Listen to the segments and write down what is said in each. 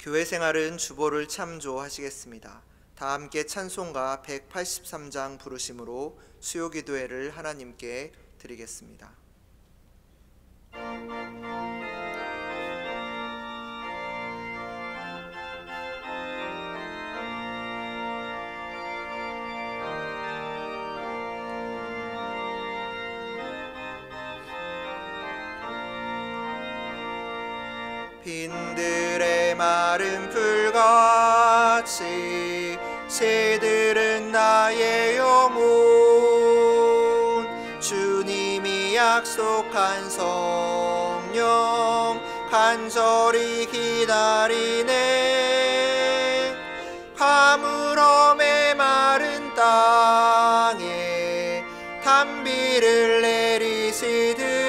교회 생활은 주보를 참조하시겠습니다. 다 함께 찬송가 183장 부르심으로 수요기도회를 하나님께 드리겠습니다. 빈들의 마른 풀같이 새들은 나의 영혼, 주님이 약속한 성령 간절히 기다리네. 가물어 메마른 땅에 단비를 내리시듯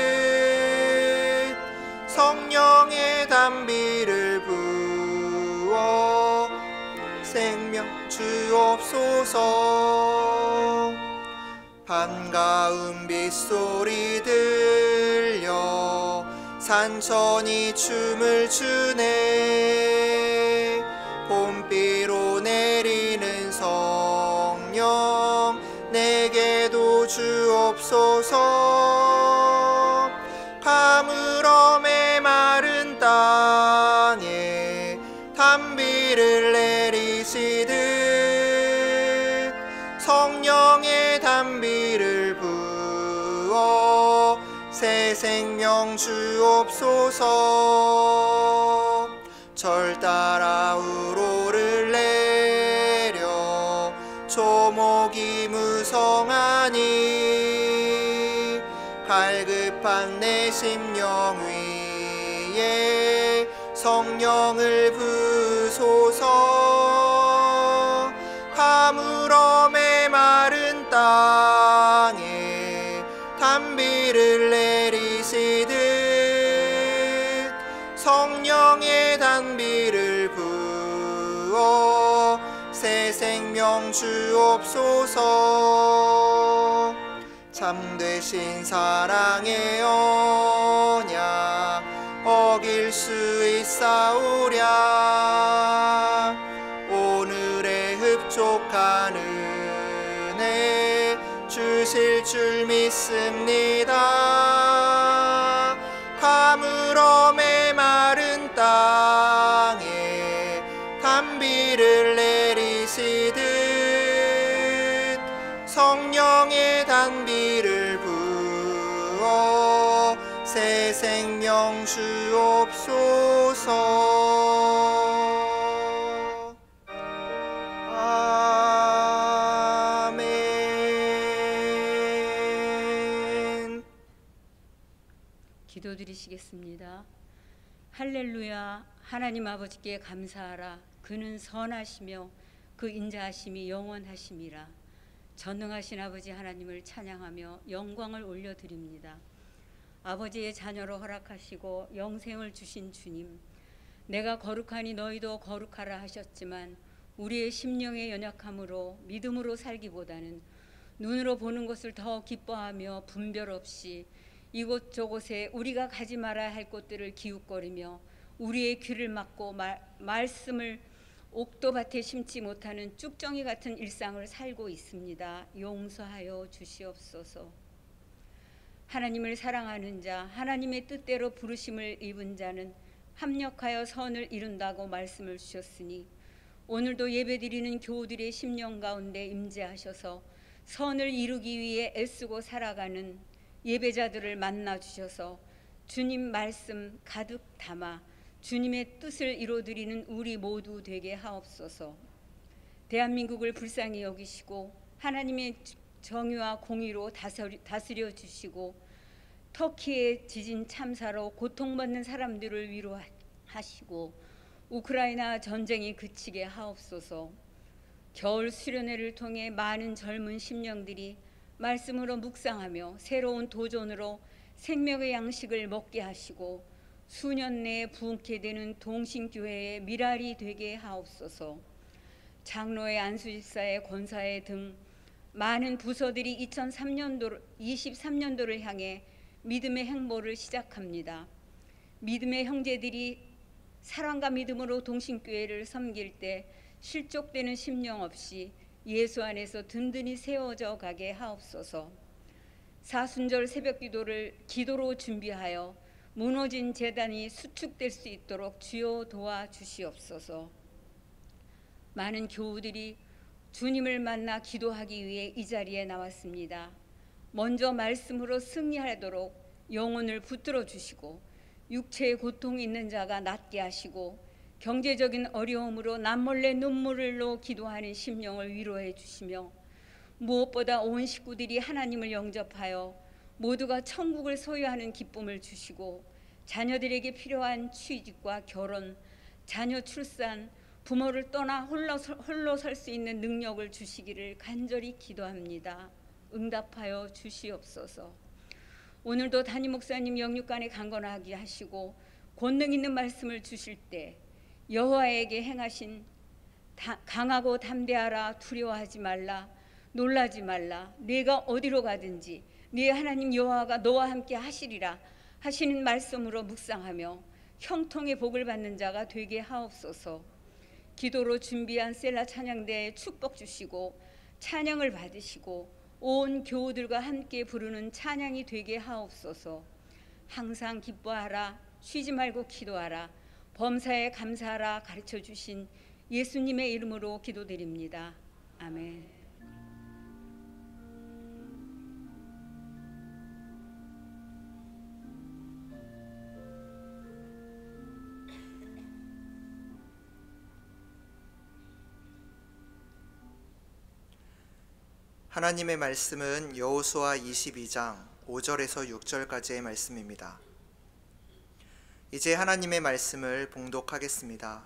성령의 단비를 부어 생명 주옵소서. 반가운 빗소리 들려 산천이 춤을 추네. 봄비로 내리는 성령 내게도 주옵소서. 가물어 메마른 땅에 단비를 내리시듯 성령의 단비를 부어 새 생명 주옵소서. 절 따라 우로를 내려 초목이 무성하니 갈급한 내 심령 위에 성령을 부소서. 가물어 메마른 땅에 단비를 내리시듯 성령의 단비를 부어 새 생명 주옵소서. 참되신 사랑의 언약 어길 수 있사오랴. 오늘의 흡족한 은혜 주실 줄 믿습니다. 가물어 메마른 땅에 단비를 내리시듯 성령의 단비를 부어 새 생명 주옵소서. 아멘. 기도드리시겠습니다. 할렐루야. 하나님 아버지께 감사하라. 그는 선하시며 그 인자하심이 영원하심이라. 전능하신 아버지 하나님을 찬양하며 영광을 올려드립니다. 아버지의 자녀로 허락하시고 영생을 주신 주님, 내가 거룩하니 너희도 거룩하라 하셨지만 우리의 심령의 연약함으로 믿음으로 살기보다는 눈으로 보는 것을 더 기뻐하며 분별 없이 이곳저곳에 우리가 가지 말아야 할 곳들을 기웃거리며 우리의 귀를 막고 말씀을 옥도밭에 심지 못하는 쭉정이 같은 일상을 살고 있습니다. 용서하여 주시옵소서. 하나님을 사랑하는 자, 하나님의 뜻대로 부르심을 입은 자는 합력하여 선을 이룬다고 말씀을 주셨으니 오늘도 예배드리는 교우들의 심령 가운데 임재하셔서 선을 이루기 위해 애쓰고 살아가는 예배자들을 만나 주셔서 주님 말씀 가득 담아 주님의 뜻을 이루어드리는 우리 모두 되게 하옵소서. 대한민국을 불쌍히 여기시고 하나님의 정의와 공의로 다스려 주시고 터키의 지진 참사로 고통받는 사람들을 위로하시고 우크라이나 전쟁이 그치게 하옵소서. 겨울 수련회를 통해 많은 젊은 심령들이 말씀으로 묵상하며 새로운 도전으로 생명의 양식을 먹게 하시고 수년 내에 부흥케 되는 동신교회의 미랄이 되게 하옵소서. 장로회, 안수집사회, 권사회 등 많은 부서들이 2023년도를 향해 믿음의 행보를 시작합니다. 믿음의 형제들이 사랑과 믿음으로 동신교회를 섬길 때 실족되는 심령 없이 예수 안에서 든든히 세워져 가게 하옵소서. 사순절 새벽 기도로 준비하여 무너진 제단이 수축될 수 있도록 주여 도와주시옵소서. 많은 교우들이 주님을 만나 기도하기 위해 이 자리에 나왔습니다. 먼저 말씀으로 승리하도록 영혼을 붙들어 주시고, 육체의 고통이 있는 자가 낫게 하시고, 경제적인 어려움으로 남몰래 눈물로 기도하는 심령을 위로해 주시며, 무엇보다 온 식구들이 하나님을 영접하여 모두가 천국을 소유하는 기쁨을 주시고, 자녀들에게 필요한 취직과 결혼, 자녀 출산, 부모를 떠나 홀로 설 수 있는 능력을 주시기를 간절히 기도합니다. 응답하여 주시옵소서. 오늘도 담임 목사님 영육간에 강건하게 하시고 권능 있는 말씀을 주실 때 여호와에게 행하신 강하고 담대하라, 두려워하지 말라, 놀라지 말라, 네가 어디로 가든지 네 하나님 여호와가 너와 함께 하시리라 하시는 말씀으로 묵상하며 형통의 복을 받는 자가 되게 하옵소서. 기도로 준비한 셀라 찬양대에 축복 주시고 찬양을 받으시고 온 교우들과 함께 부르는 찬양이 되게 하옵소서. 항상 기뻐하라, 쉬지 말고 기도하라, 범사에 감사하라 가르쳐 주신 예수님의 이름으로 기도드립니다. 아멘. 하나님의 말씀은 여호수아 22장 5절에서 6절까지의 말씀입니다. 이제 하나님의 말씀을 봉독하겠습니다.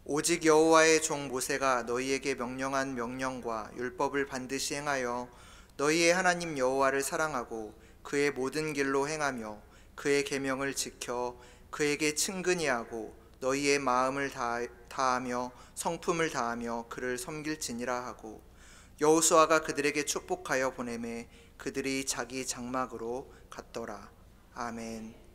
오직 여호와의 종 모세가 너희에게 명령한 명령과 율법을 반드시 행하여 너희의 하나님 여호와를 사랑하고 그의 모든 길로 행하며 그의 계명을 지켜 그에게 친근히하고 너희의 마음을 다하며 성품을 다하며 그를 섬길지니라 하고, 여호수아가 그들에게 축복하여 보내매 그들이 자기 장막으로 갔더라. 아멘.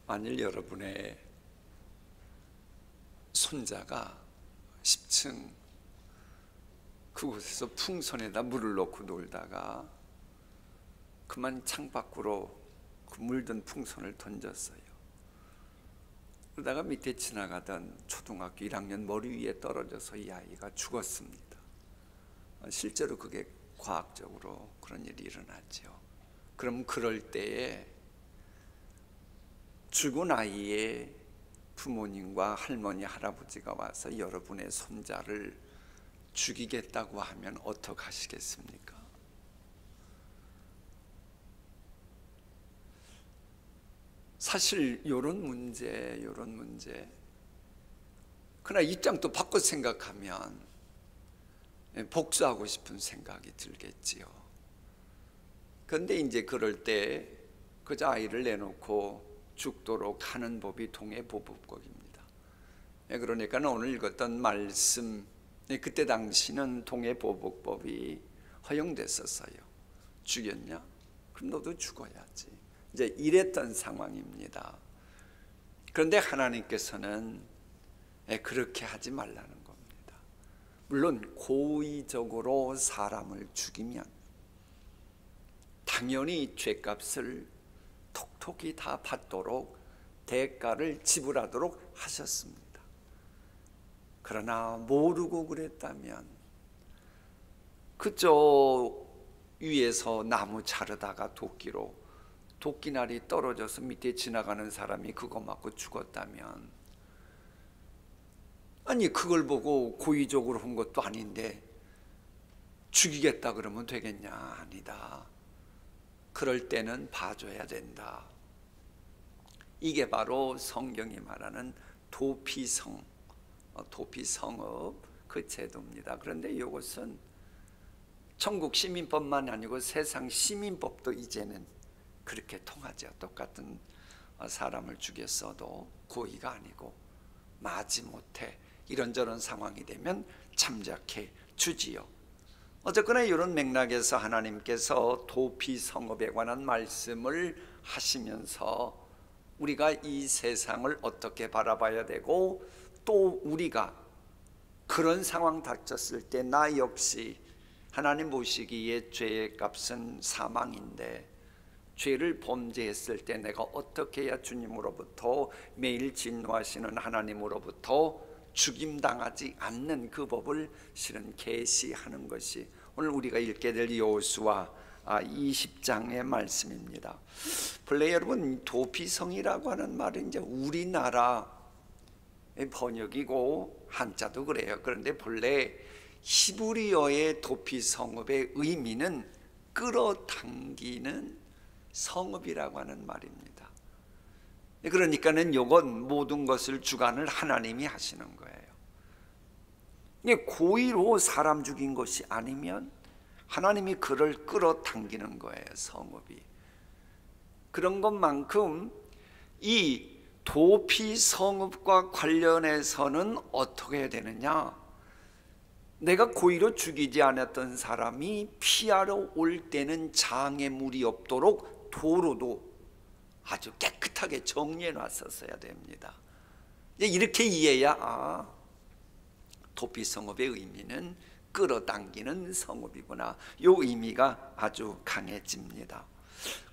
만일 여러분의 손자가 10층 그곳에서 풍선에다 물을 넣고 놀다가 그만 창밖으로 그 물든 풍선을 던졌어요. 그러다가 밑에 지나가던 초등학교 1학년 머리 위에 떨어져서 이 아이가 죽었습니다. 실제로 그게 과학적으로 그런 일이 일어났죠. 그럼 그럴 때에 죽은 아이의 부모님과 할머니, 할아버지가 와서 여러분의 손자를 죽이겠다고 하면 어떻게 하시겠습니까? 사실 이런 문제 그러나 입장도 바꿔 생각하면 복수하고 싶은 생각이 들겠지요. 그런데 이제 그럴 때 그저 아이를 내놓고 죽도록 하는 법이 동해보복법입니다. 그러니까 오늘 읽었던 말씀, 그때 당시는 동해보복법이 허용됐었어요. 죽였냐? 그럼 너도 죽어야지. 이제 이랬던 상황입니다. 그런데 하나님께서는 그렇게 하지 말라는 겁니다. 물론 고의적으로 사람을 죽이면 당연히 죄값을 톡톡히 다 받도록 대가를 지불하도록 하셨습니다. 그러나 모르고 그랬다면 그저 위에서 나무 자르다가 도끼날이 떨어져서 밑에 지나가는 사람이 그거 맞고 죽었다면, 아니 그걸 보고 고의적으로 한 것도 아닌데 죽이겠다 그러면 되겠냐? 아니다. 그럴 때는 봐줘야 된다. 이게 바로 성경이 말하는 도피성업 그 제도입니다. 그런데 이것은 천국 시민법만 아니고 세상 시민법도 이제는 그렇게 통하죠. 똑같은 사람을 죽였어도 고의가 아니고 마지못해 이런저런 상황이 되면 참작해 주지요. 어쨌거나 이런 맥락에서 하나님께서 도피성업에 관한 말씀을 하시면서 우리가 이 세상을 어떻게 바라봐야 되고, 또 우리가 그런 상황 닥쳤을 때 나 역시 하나님 보시기에 죄의 값은 사망인데 죄를 범죄했을 때 내가 어떻게 해야 주님으로부터 매일 진노하시는 하나님으로부터 죽임당하지 않는 그 법을 실은 계시하는 것이 오늘 우리가 읽게 될 여호수아 20장의 말씀입니다. 본래 여러분 도피성이라고 하는 말은 이제 우리나라 번역이고 한자도 그래요. 그런데 본래 히브리어의 도피성읍의 의미는 끌어당기는 성읍이라고 하는 말입니다. 그러니까는 이건 모든 것을 주관을 하나님이 하시는 거예요. 이게 고의로 사람 죽인 것이 아니면 하나님이 그를 끌어당기는 거예요. 성읍이. 그런 것만큼 이 도피성읍과 관련해서는 어떻게 해야 되느냐? 내가 고의로 죽이지 않았던 사람이 피하러 올 때는 장애물이 없도록 도로도 아주 깨끗하게 정리해 놨었어야 됩니다. 이렇게 이해해야 도피성읍의 의미는 끌어당기는 성읍이구나, 이 의미가 아주 강해집니다.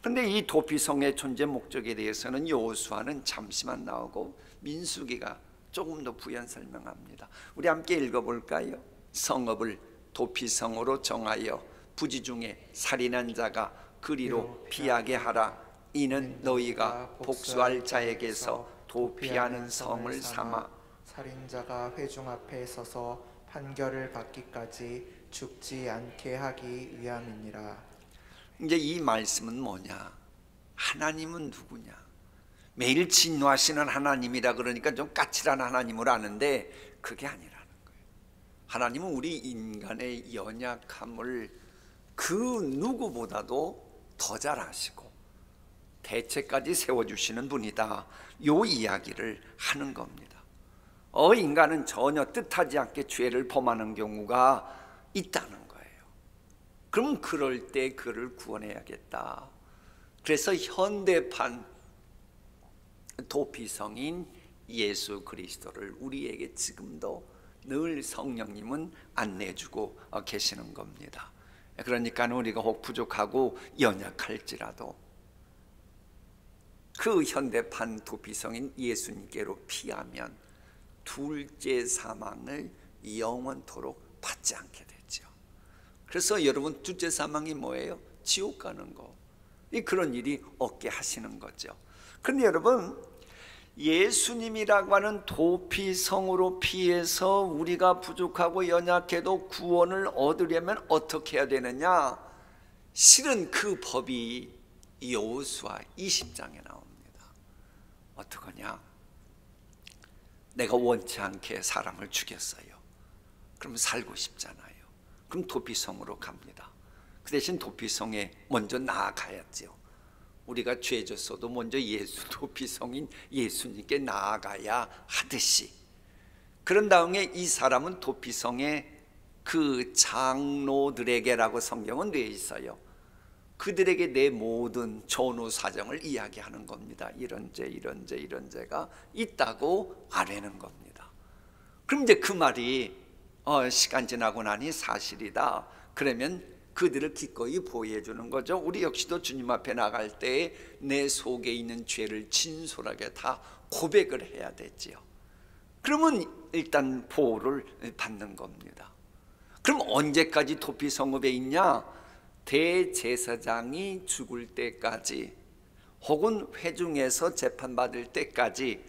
그런데 이 도피성의 존재 목적에 대해서는 여호수아는 잠시만 나오고 민수기가 조금 더 부연 설명합니다. 우리 함께 읽어볼까요? 성읍을 도피성으로 정하여 부지 중에 살인한 자가 그리로 피하게 하라. 이는 너희가 복수할 자에게서 도피하는 성을 삼아 살인자가 회중 앞에 서서 판결을 받기까지 죽지 않게 하기 위함이니라. 이제 이 말씀은 뭐냐? 하나님은 누구냐? 매일 진노하시는 하나님이라 그러니까 좀 까칠한 하나님을 아는데 그게 아니라는 거예요. 하나님은 우리 인간의 연약함을 그 누구보다도 더 잘 아시고 대책까지 세워주시는 분이다, 요 이야기를 하는 겁니다. 인간은 전혀 뜻하지 않게 죄를 범하는 경우가 있다는 거예요. 그럼 그럴 때 그를 구원해야겠다. 그래서 현대판 도피성인 예수 그리스도를 우리에게 지금도 늘 성령님은 안내해주고 계시는 겁니다. 그러니까 우리가 혹 부족하고 연약할지라도 그 현대판 도피성인 예수님께로 피하면 둘째 사망을 영원토록 받지 않게 되죠. 그래서 여러분, 둘째 사망이 뭐예요? 지옥 가는 거. 그런 일이 없게 하시는 거죠. 그런데 여러분, 예수님이라고 하는 도피성으로 피해서 우리가 부족하고 연약해도 구원을 얻으려면 어떻게 해야 되느냐? 실은 그 법이 여호수아 20장에 나옵니다. 어떡하냐? 내가 원치 않게 사람을 죽였어요. 그럼 살고 싶잖아요. 그럼 도피성으로 갑니다. 그 대신 도피성에 먼저 나아가야죠. 우리가 죄졌어도 먼저 도피성인 예수님께 나아가야 하듯이, 그런 다음에 이 사람은 도피성에 그 장로들에게라고 성경은 되어 있어요. 그들에게 내 모든 전후 사정을 이야기하는 겁니다. 이런 죄가 있다고 아뢰는 겁니다. 그럼 이제 그 말이 시간 지나고 나니 사실이다. 그러면 그들을 기꺼이 보호해 주는 거죠. 우리 역시도 주님 앞에 나갈 때 내 속에 있는 죄를 진솔하게 다 고백을 해야 되지요. 그러면 일단 보호를 받는 겁니다. 그럼 언제까지 도피성읍에 있냐? 대제사장이 죽을 때까지, 혹은 회중에서 재판받을 때까지.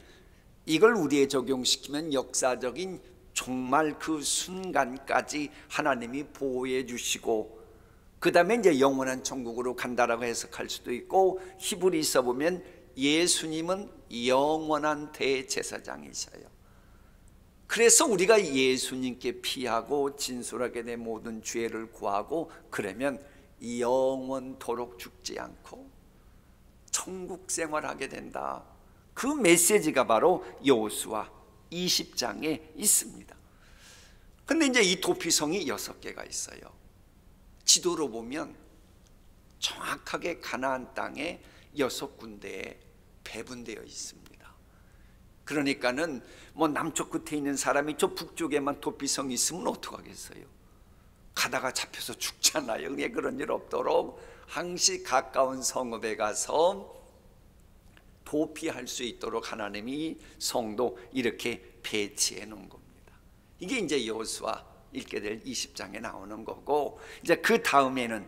이걸 우리에 적용시키면 역사적인 정말 그 순간까지 하나님이 보호해 주시고, 그 다음에 이제 영원한 천국으로 간다라고 해석할 수도 있고, 히브리서 보면 예수님은 영원한 대제사장이셔요. 그래서 우리가 예수님께 피하고 진솔하게 내 모든 죄를 구하고 그러면 영원토록 죽지 않고 천국 생활하게 된다. 그 메시지가 바로 여호수아 20장에 있습니다. 근데 이제 이 도피성이 6개가 있어요. 지도로 보면 정확하게 가나안 땅에 6군데에 배분되어 있습니다. 그러니까는 뭐 남쪽 끝에 있는 사람이 저 북쪽에만 도피성이 있으면 어떡하겠어요? 가다가 잡혀서 죽잖아요. 그게 그런 일 없도록 항시 가까운 성읍에 가서 도피할 수 있도록 하나님이 성도 이렇게 배치해 놓은 겁니다. 이게 이제 여호수아 읽게 될 20장에 나오는 거고, 이제 그 다음에는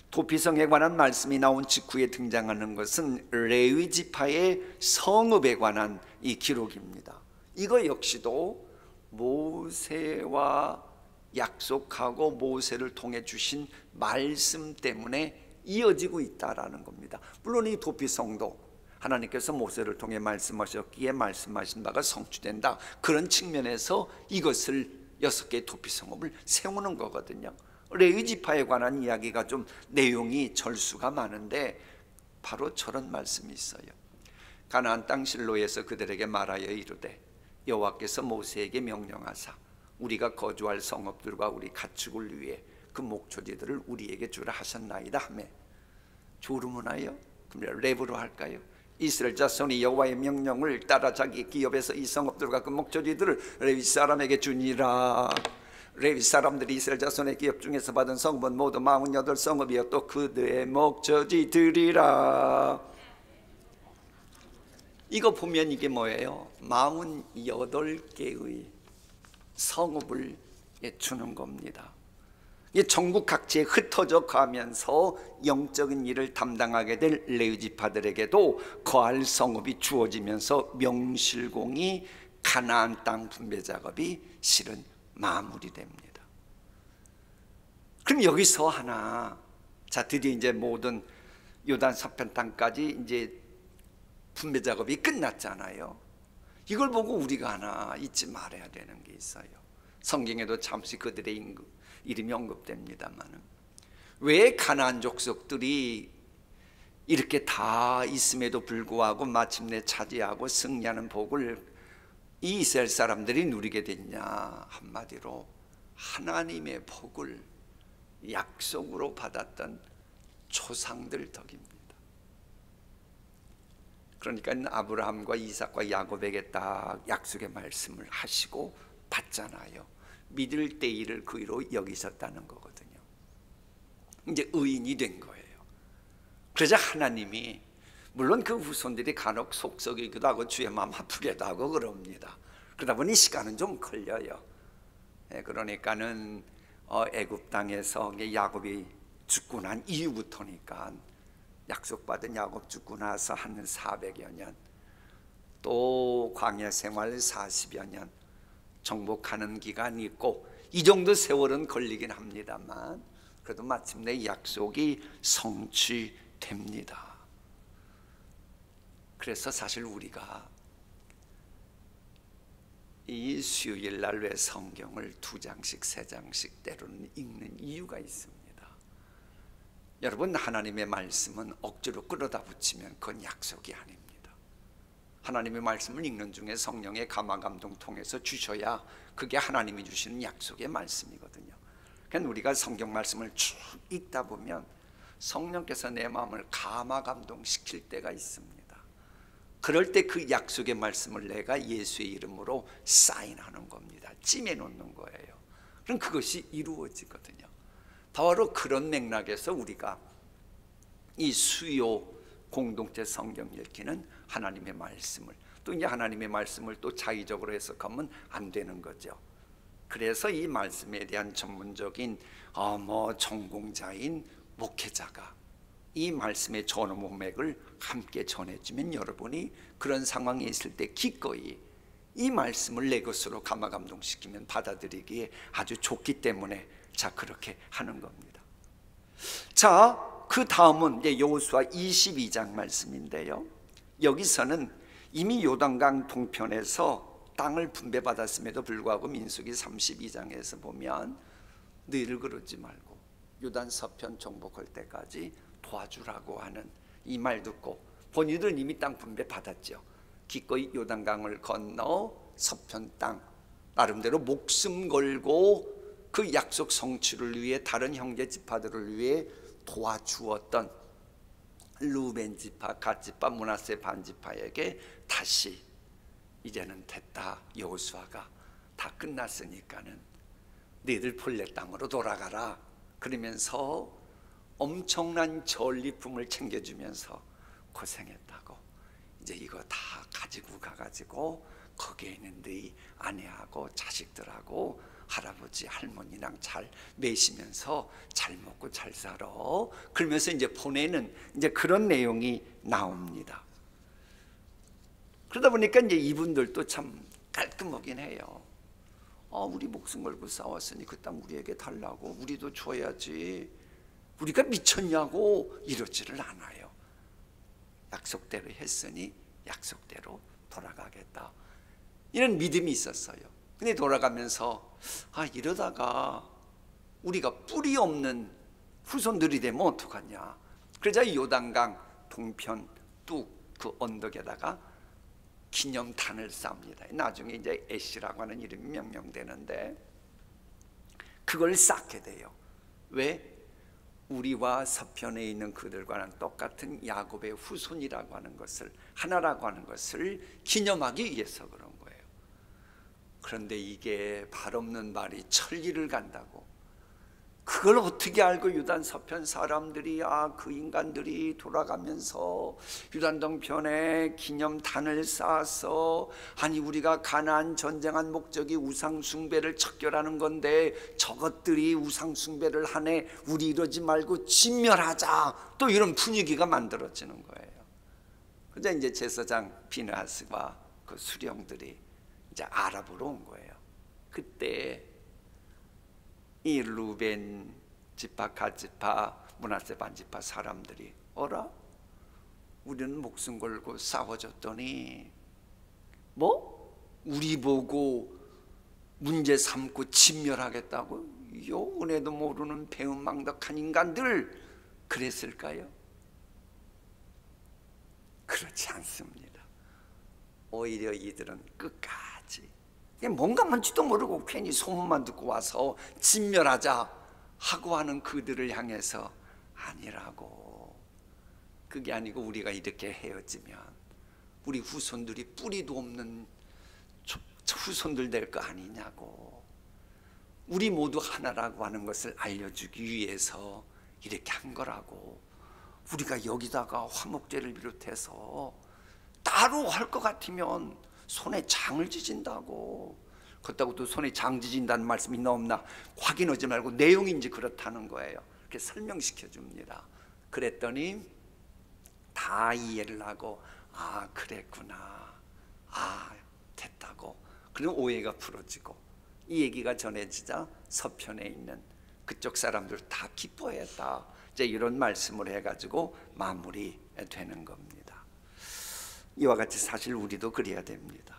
도피성에 관한 말씀이 나온 직후에 등장하는 것은 레위 지파의 성읍에 관한 이 기록입니다. 이거 역시도 모세와 약속하고 모세를 통해 주신 말씀 때문에 이어지고 있다라는 겁니다. 물론 이 도피성도 하나님께서 모세를 통해 말씀하셨기에 말씀하신 바가 성취된다, 그런 측면에서 이것을 6개의 도피성읍을 세우는 거거든요. 레위 지파에 관한 이야기가 좀 내용이 절수가 많은데 바로 저런 말씀이 있어요. 가나안 땅 실로에서 그들에게 말하여 이르되 여호와께서 모세에게 명령하사 우리가 거주할 성읍들과 우리 가축을 위해 그 목초지들을 우리에게 주라 하셨나이다 하매, 조르문하여, 그럼 랩으로 할까요? 이스라엘 자손이 여호와의 명령을 따라 자기 기업에서 이 성읍들과 그 목초지들을 레위 사람에게 주니라. 레위 사람들이 이스라엘 자손의 기업 중에서 받은 성읍은 모두 48성읍이요 또 그들의 목초지들이라. 이거 보면 이게 뭐예요? 48개의 성읍을 주는 겁니다. 전국 각지에 흩어져 가면서 영적인 일을 담당하게 될 레위 지파들에게도 거할 성읍이 주어지면서 명실공히 가나안 땅 분배 작업이 실은 마무리됩니다. 그럼 여기서 하나, 자 드디어 이제 모든 요단 서편 땅까지 이제 분배 작업이 끝났잖아요. 이걸 보고 우리가 하나 잊지 말아야 되는 게 있어요. 성경에도 잠시 그들의 이름이 언급됩니다만, 왜 가나안 족속들이 이렇게 다 있음에도 불구하고 마침내 차지하고 승리하는 복을 이 이스라엘 사람들이 누리게 됐냐? 한마디로 하나님의 복을 약속으로 받았던 조상들 덕입니다. 그러니까 아브라함과 이삭과 야곱에게 딱 약속의 말씀을 하시고 받잖아요. 믿을 때 일을 그 의로 여기셨다는 거거든요. 이제 의인이 된 거예요. 그러자 하나님이, 물론 그 후손들이 간혹 속썩이기도 하고 주의 마음 아프게도 하고 그럽니다. 그러다 보니 시간은 좀 걸려요. 그러니까는 애굽 땅에서 야곱이 죽고 난 이후부터니까, 약속받은 야곱 죽고 나서 한 400여 년, 또 광야 생활 40여 년 정복하는 기간이 있고, 이 정도 세월은 걸리긴 합니다만 그래도 마침내 약속이 성취됩니다. 그래서 사실 우리가 이 수요일 날 왜 성경을 2장씩 3장씩 때로는 읽는 이유가 있습니다. 여러분, 하나님의 말씀은 억지로 끌어다 붙이면 그건 약속이 아닙니다. 하나님의 말씀을 읽는 중에 성령의 감화 감동 통해서 주셔야 그게 하나님이 주시는 약속의 말씀이거든요. 그러니까 우리가 성경 말씀을 쭉 읽다 보면 성령께서 내 마음을 감화 감동시킬 때가 있습니다. 그럴 때 그 약속의 말씀을 내가 예수의 이름으로 사인하는 겁니다. 찜해 놓는 거예요. 그럼 그것이 이루어지거든요. 바로 그런 맥락에서 우리가 이 수요 공동체 성경 읽기는 하나님의 말씀을, 또 이제 하나님의 말씀을 또 자의적으로 해석하면 안 되는 거죠. 그래서 이 말씀에 대한 전문적인 전공자인 목회자가 이 말씀의 전어문맥을 함께 전해주면 여러분이 그런 상황에 있을 때 기꺼이 이 말씀을 내 것으로 감화 감동시키면 받아들이기에 아주 좋기 때문에 자, 그렇게 하는 겁니다. 자, 그 다음은 이제 여호수아 22장 말씀인데요, 여기서는 이미 요단강 동편에서 땅을 분배받았음에도 불구하고 민수기 32장에서 보면 너희를 그러지 말고 요단 서편 정복할 때까지 도와주라고 하는 이 말 듣고, 본인들은 이미 땅 분배 받았죠. 기꺼이 요단강을 건너 서편 땅 나름대로 목숨 걸고 그 약속 성취를 위해 다른 형제 지파들을 위해 도와주었던 루벤 지파, 갓 지파, 므낫세 반 지파에게 다시 이제는 됐다, 여호수아가 다 끝났으니까는 너희들 본래 땅으로 돌아가라 그러면서 엄청난 전리품을 챙겨주면서 고생했다고, 이제 이거 다 가지고 가가지고 거기에 있는 너희 아내하고 자식들하고 할아버지 할머니랑 잘 매시면서 잘 먹고 잘 살아, 그러면서 이제 보내는 이제 그런 내용이 나옵니다. 그러다 보니까 이제 이분들도 참 깔끔하긴 해요. 우리 목숨 걸고 싸웠으니 그 땅 우리에게 달라고, 우리도 줘야지, 우리가 미쳤냐고 이러지를 않아요. 약속대로 했으니 약속대로 돌아가겠다, 이런 믿음이 있었어요. 근데 돌아가면서 이러다가 우리가 뿌리 없는 후손들이 되면 어떡하냐. 그러자 이 요단강 동편 뚝 그 언덕에다가 기념단을 쌓습니다. 나중에 이제 애시라고 하는 이름이 명명되는데 그걸 쌓게 돼요. 왜? 우리와 서편에 있는 그들과는 똑같은 야곱의 후손이라고 하는 것을, 하나라고 하는 것을 기념하기 위해서 그런 거예요. 그런데 이게 발 없는 말이 천리를 간다고, 그걸 어떻게 알고 유단 서편 사람들이 그 인간들이 돌아가면서 유단 동편에 기념단을 쌓아서, 아니 우리가 가나안 전쟁한 목적이 우상 숭배를 척결하는 건데 저것들이 우상 숭배를 하네, 우리 이러지 말고 진멸하자, 또 이런 분위기가 만들어지는 거예요. 그래서 이제 제사장 비느하스와 그 수령들이 이제 아랍으로 온 거예요. 그때 이 루벤 지파, 갓 지파, 므낫세 반 지파 사람들이 어라? 우리는 목숨 걸고 싸워줬더니 우리 보고 문제 삼고 진멸하겠다고? 요 은혜도 모르는 배은망덕한 인간들, 그랬을까요? 그렇지 않습니다. 오히려 이들은 끝까지 뭔가 뭔지도 모르고 괜히 소문만 듣고 와서 진멸하자 하고 하는 그들을 향해서 아니라고, 그게 아니고 우리가 이렇게 헤어지면 우리 후손들이 뿌리도 없는 후손들 될 거 아니냐고. 우리 모두 하나라고 하는 것을 알려주기 위해서 이렇게 한 거라고. 우리가 여기다가 화목제를 비롯해서 따로 할 것 같으면 손에 장을 지진다고. 그렇다고 또 손에 장 지진다는 말씀이 있나 없나 확인하지 말고 내용인지 그렇다는 거예요. 이렇게 설명시켜 줍니다. 그랬더니 다 이해를 하고 아 그랬구나, 아 됐다고. 그리고 오해가 풀어지고 이 얘기가 전해지자 서편에 있는 그쪽 사람들 다 기뻐했다. 이제 이런 말씀을 해가지고 마무리되는 겁니다. 이와 같이 사실 우리도 그래야 됩니다.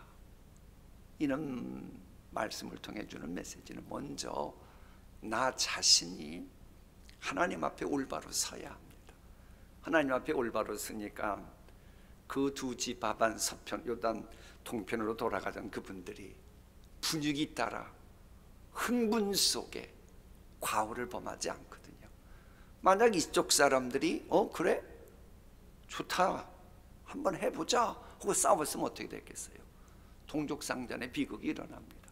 이런 말씀을 통해 주는 메시지는 먼저 나 자신이 하나님 앞에 올바로 서야 합니다. 하나님 앞에 올바로 서니까 그 두 집 하반 서편 요단 동편으로 돌아가던 그분들이 분위기 따라 흥분 속에 과오를 범하지 않거든요. 만약 이쪽 사람들이 그래? 좋다, 한번 해보자 하고 싸웠으면 어떻게 됐겠어요? 동족상전의 비극이 일어납니다.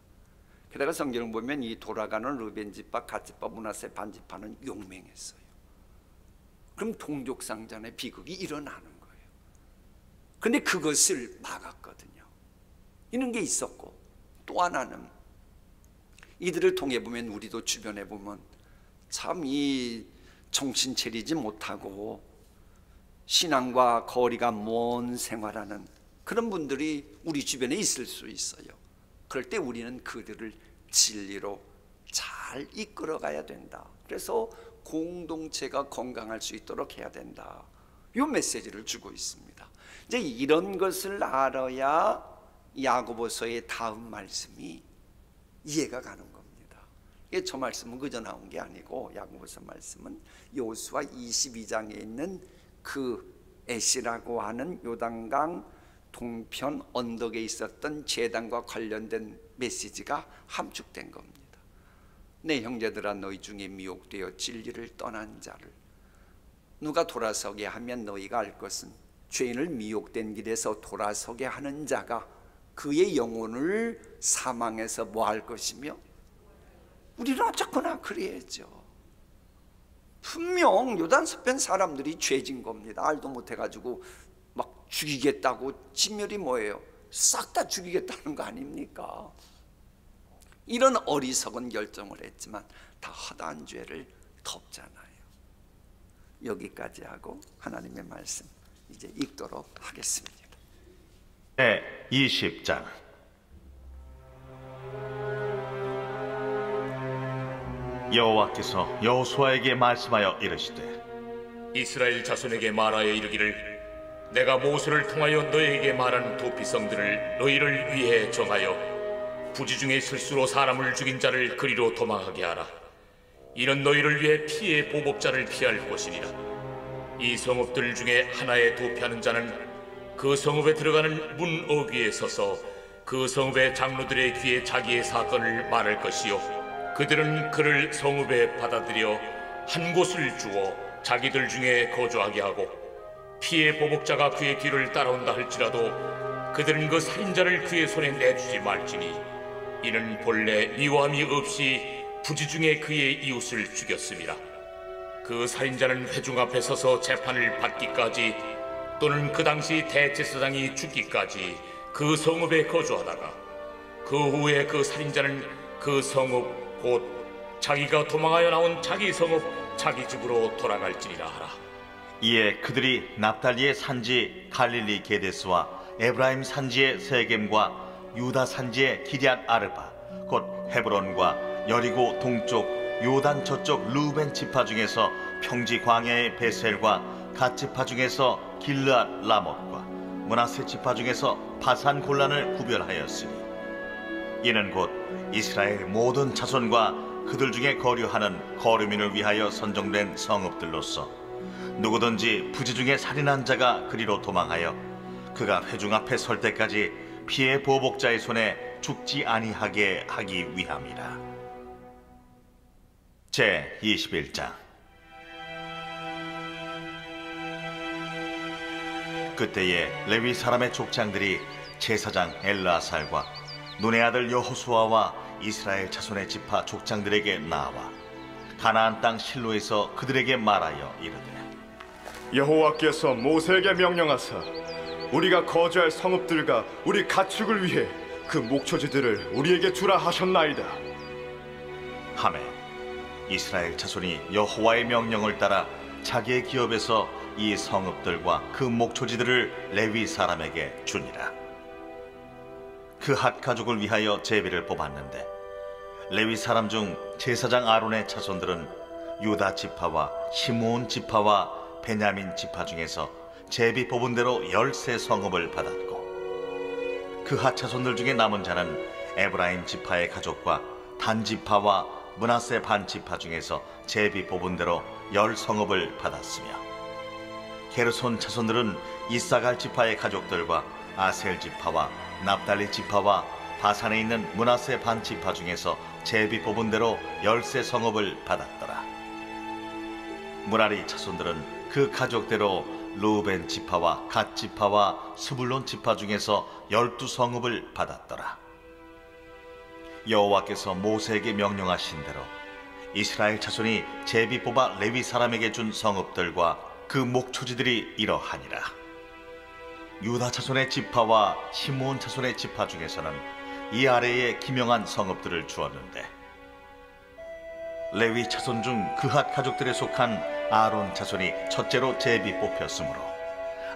게다가 성경을 보면 이 돌아가는 르벤 집과 갓 집과 므낫세 반 집파는 용맹했어요. 그럼 동족상전의 비극이 일어나는 거예요. 근데 그것을 막았거든요. 이런 게 있었고, 또 하나는 이들을 통해 보면 우리도 주변에 보면 참 이 정신 차리지 못하고 신앙과 거리가 먼 생활하는 그런 분들이 우리 주변에 있을 수 있어요. 그럴 때 우리는 그들을 진리로 잘 이끌어 가야 된다. 그래서 공동체가 건강할 수 있도록 해야 된다. 이 메시지를 주고 있습니다. 이제 이런 것을 알아야 야고보서의 다음 말씀이 이해가 가는 겁니다. 이게 저 말씀은 그저 나온 게 아니고 야고보서 말씀은 여호수아 22장에 있는 그 에시라고 하는 요단강 동편 언덕에 있었던 제단과 관련된 메시지가 함축된 겁니다. 내 형제들아, 너희 중에 미혹되어 진리를 떠난 자를 누가 돌아서게 하면 너희가 알 것은 죄인을 미혹된 길에서 돌아서게 하는 자가 그의 영혼을 사망에서 뭐 할 것이며, 우리는 어쨌거나 그래야죠. 분명 요단서편 사람들이 죄진 겁니다. 알도 못해가지고 막 죽이겠다고. 진멸이 뭐예요? 싹 다 죽이겠다는 거 아닙니까? 이런 어리석은 결정을 했지만 다 허다한 죄를 덮잖아요. 여기까지 하고 하나님의 말씀 이제 읽도록 하겠습니다. 네, 20장. 여호와께서 여호수아에게 말씀하여 이르시되 이스라엘 자손에게 말하여 이르기를 내가 모세를 통하여 너희에게 말한 도피성들을 너희를 위해 정하여 부지 중에 실수로 사람을 죽인 자를 그리로 도망하게 하라. 이는 너희를 위해 피의 보복자를 피할 곳이니라. 이 성읍들 중에 하나에 도피하는 자는 그 성읍에 들어가는 문 어귀에 서서 그 성읍의 장로들의 귀에 자기의 사건을 말할 것이요, 그들은 그를 성읍에 받아들여 한 곳을 주어 자기들 중에 거주하게 하고, 피의 보복자가 그의 뒤를 따라온다 할지라도 그들은 그 살인자를 그의 손에 내주지 말지니, 이는 본래 미워함이 없이 부지 중에 그의 이웃을 죽였음이라. 그 살인자는 회중 앞에 서서 재판을 받기까지 또는 그 당시 대제사장이 죽기까지 그 성읍에 거주하다가 그 후에 그 살인자는 그 성읍 곧 자기가 도망하여 나온 자기 성읍 자기 집으로 돌아갈지니라 하라. 이에 그들이 납달리의 산지 갈릴리 게데스와 에브라임 산지의 세겜과 유다 산지의 기럇 아르바 곧 헤브론과 여리고 동쪽 요단 저쪽 루벤 지파 중에서 평지 광야의 베셀과 갓 지파 중에서 길르앗 라못과 므낫세 지파 중에서 바산 골란을 구별하였으니, 이는 곧 이스라엘 모든 자손과 그들 중에 거류하는 거류민을 위하여 선정된 성읍들로서 누구든지 부지 중에 살인한 자가 그리로 도망하여 그가 회중 앞에 설 때까지 피의 보복자의 손에 죽지 아니하게 하기 위함이라. 제 21장. 그때에 레위 사람의 족장들이 제사장 엘르아살과 눈의 아들 여호수아와 이스라엘 자손의 지파 족장들에게 나와 가나안 땅 실로에서 그들에게 말하여 이르되 여호와께서 모세에게 명령하사 우리가 거주할 성읍들과 우리 가축을 위해 그 목초지들을 우리에게 주라 하셨나이다. 하매 이스라엘 자손이 여호와의 명령을 따라 자기의 기업에서 이 성읍들과 그 목초지들을 레위 사람에게 주니라. 그핫 가족을 위하여 제비를 뽑았는데 레위 사람 중 제사장 아론의 자손들은 유다 지파와 시므온 지파와 베냐민 지파 중에서 제비 뽑은 대로 13성읍을 받았고 그핫 자손들 중에 남은 자는 에브라임 지파의 가족과 단 지파와 므낫세 반 지파 중에서 제비 뽑은 대로 10성읍을 받았으며 게르손 자손들은 이사갈 지파의 가족들과 아셀 지파와 납달리 지파와 바산에 있는 므낫세 반 지파 중에서 제비 뽑은 대로 13성읍을 받았더라. 무라리 자손들은 그 가족대로 루벤 지파와 갓 지파와 스불론 지파 중에서 12성읍을 받았더라. 여호와께서 모세에게 명령하신 대로 이스라엘 자손이 제비 뽑아 레위 사람에게 준 성읍들과 그 목초지들이 이러하니라. 유다 자손의 지파와 시므온 자손의 지파 중에서는 이 아래에 기명한 성읍들을 주었는데 레위 자손 중 그핫 가족들에 속한 아론 자손이 첫째로 제비 뽑혔으므로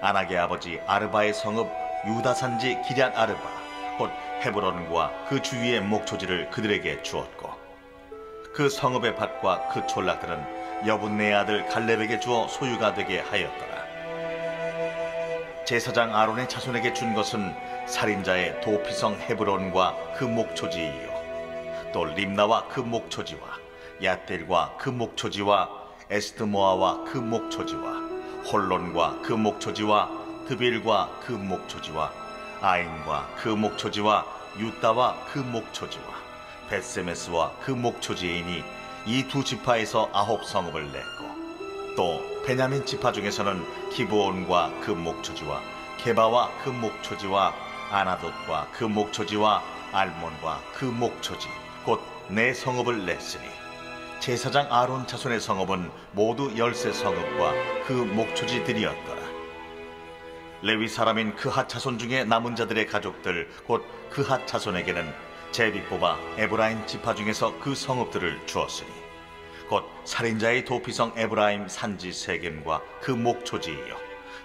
아낙의 아버지 아르바의 성읍 유다 산지 기럇 아르바 곧 헤브론과 그 주위의 목초지를 그들에게 주었고 그 성읍의 밭과 그 촌락들은 여분네의 아들 갈렙에게 주어 소유가 되게 하였더라. 제사장 아론의 자손에게 준 것은 살인자의 도피성 헤브론과 그 목초지이요 또 림나와 그 목초지와 얏델과 그 목초지와 에스드모아와 그 목초지와 홀론과 그 목초지와 드빌과 그 목초지와 아인과 그 목초지와 유다와 그 목초지와 벳세메스와 그 목초지이니 이 두 지파에서 9성읍을 냈고 또 베냐민 지파 중에서는 기브온과 그 목초지와 게바와 그 목초지와 아나돗과 그 목초지와 알몬과 그 목초지 곧 4성읍을 냈으니 제사장 아론 자손의 성읍은 모두 13성읍과 그 목초지들이었더라. 레위 사람인 그핫 자손 중에 남은 자들의 가족들 곧 그핫 자손에게는 제비 뽑아 에브라임 지파 중에서 그 성읍들을 주었으니 곧 살인자의 도피성 에브라임 산지 세겜과 그 목초지이요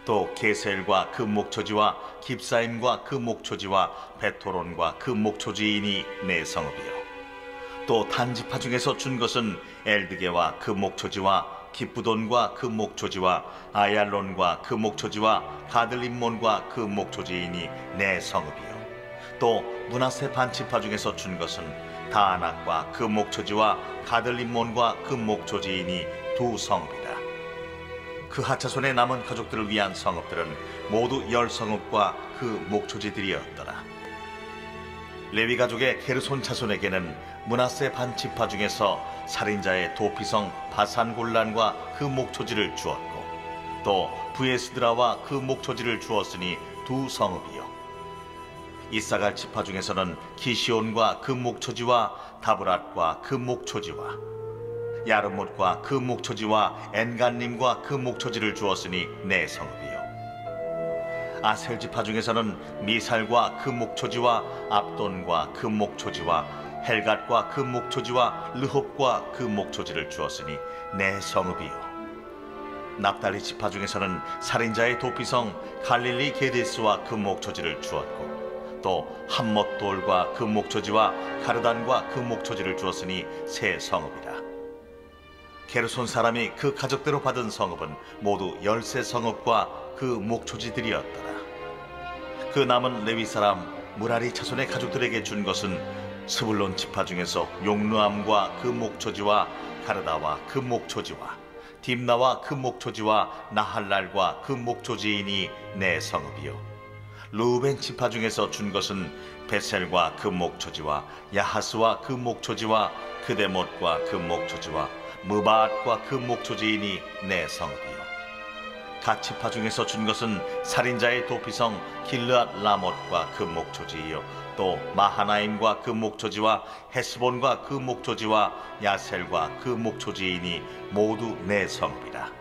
또 게셀과 그 목초지와 깁사임과 그 목초지와 베토론과 그 목초지이니 4성읍이요 또 단지파 중에서 준 것은 엘드게와 그 목초지와 기쁘돈과 그 목초지와 아얄론과 그 목초지와 가들림몬과 그 목초지이니 4성읍이요 또 므낫세 반지파 중에서 준 것은 다아낙과 그 목초지와 가들림몬과 그 목초지이니 2성읍이라. 그 하차손의 남은 가족들을 위한 성읍들은 모두 10성읍과 그 목초지들이었더라. 레위 가족의 게르손 자손에게는 므낫세 반지파 중에서 살인자의 도피성 바산골란과 그 목초지를 주었고 또 부에스드라와 그 목초지를 주었으니 2성읍이요 이사갈 지파 중에서는 기시온과 그 목초지와 다브랏과 그 목초지와 야르못과 그 목초지와 엔간림과 그 목초지를 주었으니 4성읍이요 아셀 지파 중에서는 미살과 그 목초지와 압돈과 그 목초지와 헬갓과 그 목초지와 르홉과 그 목초지를 주었으니 4성읍이요 납달리 지파 중에서는 살인자의 도피성 갈릴리 게데스와 그 목초지를 주었고 또 함못돌과 그 목초지와 가르단과 그 목초지를 주었으니 3성읍이라. 게르손 사람이 그 가족대로 받은 성읍은 모두 13성읍과 그 목초지들이었더라. 그 남은 레위 사람 무라리 자손의 가족들에게 준 것은 스불론 지파 중에서 용르암과 그 목초지와 가르다와 그 목초지와 딥나와 그 목초지와 나할랄과 그 목초지이니 4성읍이요 루벤 지파 중에서 준 것은 베셀과 그 목초지와 야하스와 그 목초지와 그데못과 그 목초지와 무바앗과 그 목초지이니 4성읍이요 갓 지파 중에서 준 것은 살인자의 도피성 길르앗 라못과 그 목초지이요 또 마하나임과 그 목초지와 헤스본과 그 목초지와 야셀과 그 목초지이니 모두 네 성읍이라.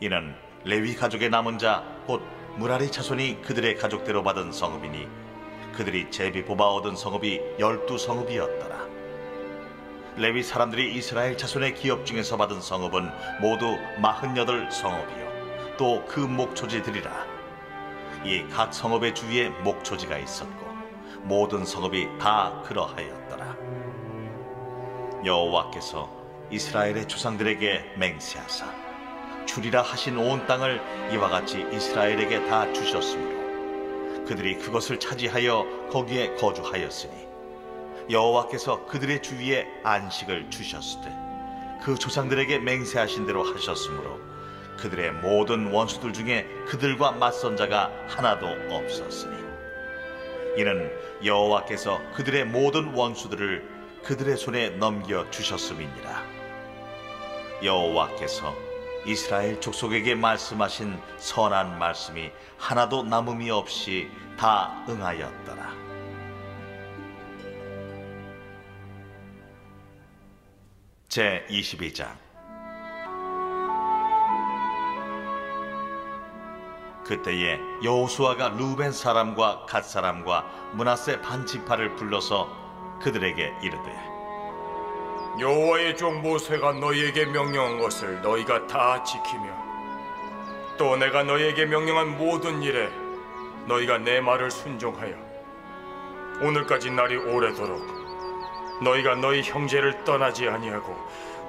이는 레위 가족의 남은 자 곧 무라리 자손이 그들의 가족대로 받은 성읍이니 그들이 제비 뽑아 얻은 성읍이 12성읍이었더라. 레위 사람들이 이스라엘 자손의 기업 중에서 받은 성읍은 모두 48성읍이요 또 그 목초지들이라. 이 각 성읍의 주위에 목초지가 있었고 모든 성읍이 다 그러하였더라. 여호와께서 이스라엘의 조상들에게 맹세하사 주리라 하신 온 땅을 이와 같이 이스라엘에게 다 주셨으므로 그들이 그것을 차지하여 거기에 거주하였으니 여호와께서 그들의 주위에 안식을 주셨을 때 그 조상들에게 맹세하신 대로 하셨으므로 그들의 모든 원수들 중에 그들과 맞선 자가 하나도 없었으니 이는 여호와께서 그들의 모든 원수들을 그들의 손에 넘겨 주셨음이니라. 여호와께서 이스라엘 족속에게 말씀하신 선한 말씀이 하나도 남음이 없이 다 응하였더라. 제 22장. 그때에 여호수아가 루벤 사람과 갓 사람과 므낫세 반 지파를 불러서 그들에게 이르되 여호와의 종 모세가 너희에게 명령한 것을 너희가 다 지키며 또 내가 너희에게 명령한 모든 일에 너희가 내 말을 순종하여 오늘까지 날이 오래도록 너희가 너희 형제를 떠나지 아니하고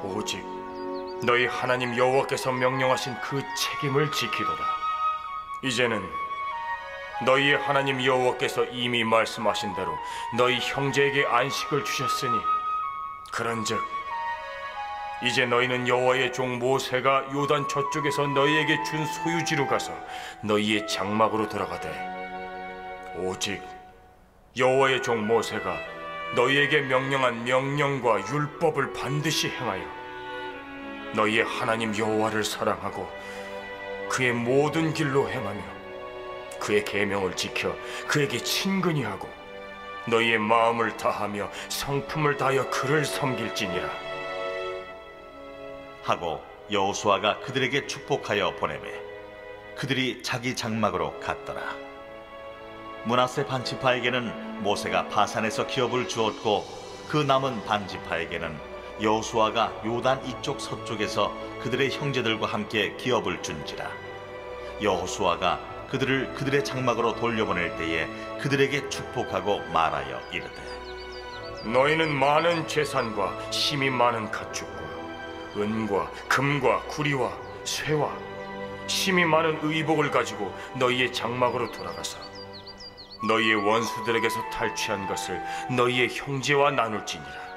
오직 너희 하나님 여호와께서 명령하신 그 책임을 지키도다. 이제는 너희의 하나님 여호와께서 이미 말씀하신 대로 너희 형제에게 안식을 주셨으니 그런즉 이제 너희는 여호와의 종 모세가 요단 저쪽에서 너희에게 준 소유지로 가서 너희의 장막으로 들어가되 오직 여호와의 종 모세가 너희에게 명령한 명령과 율법을 반드시 행하여 너희의 하나님 여호와를 사랑하고 그의 모든 길로 행하며 그의 계명을 지켜 그에게 친근히 하고 너희의 마음을 다하며 성품을 다하여 그를 섬길지니라. 하고 여호수아가 그들에게 축복하여 보내매 그들이 자기 장막으로 갔더라. 므낫세 반 지파에게는 모세가 바산에서 기업을 주었고 그 남은 반 지파에게는 여호수아가 요단 이쪽 서쪽에서 그들의 형제들과 함께 기업을 준지라. 여호수아가 그들을 그들의 장막으로 돌려보낼 때에 그들에게 축복하고 말하여 이르되 너희는 많은 재산과 힘이 많은 가축과 은과 금과 구리와 쇠와 힘이 많은 의복을 가지고 너희의 장막으로 돌아가서 너희의 원수들에게서 탈취한 것을 너희의 형제와 나눌지니라.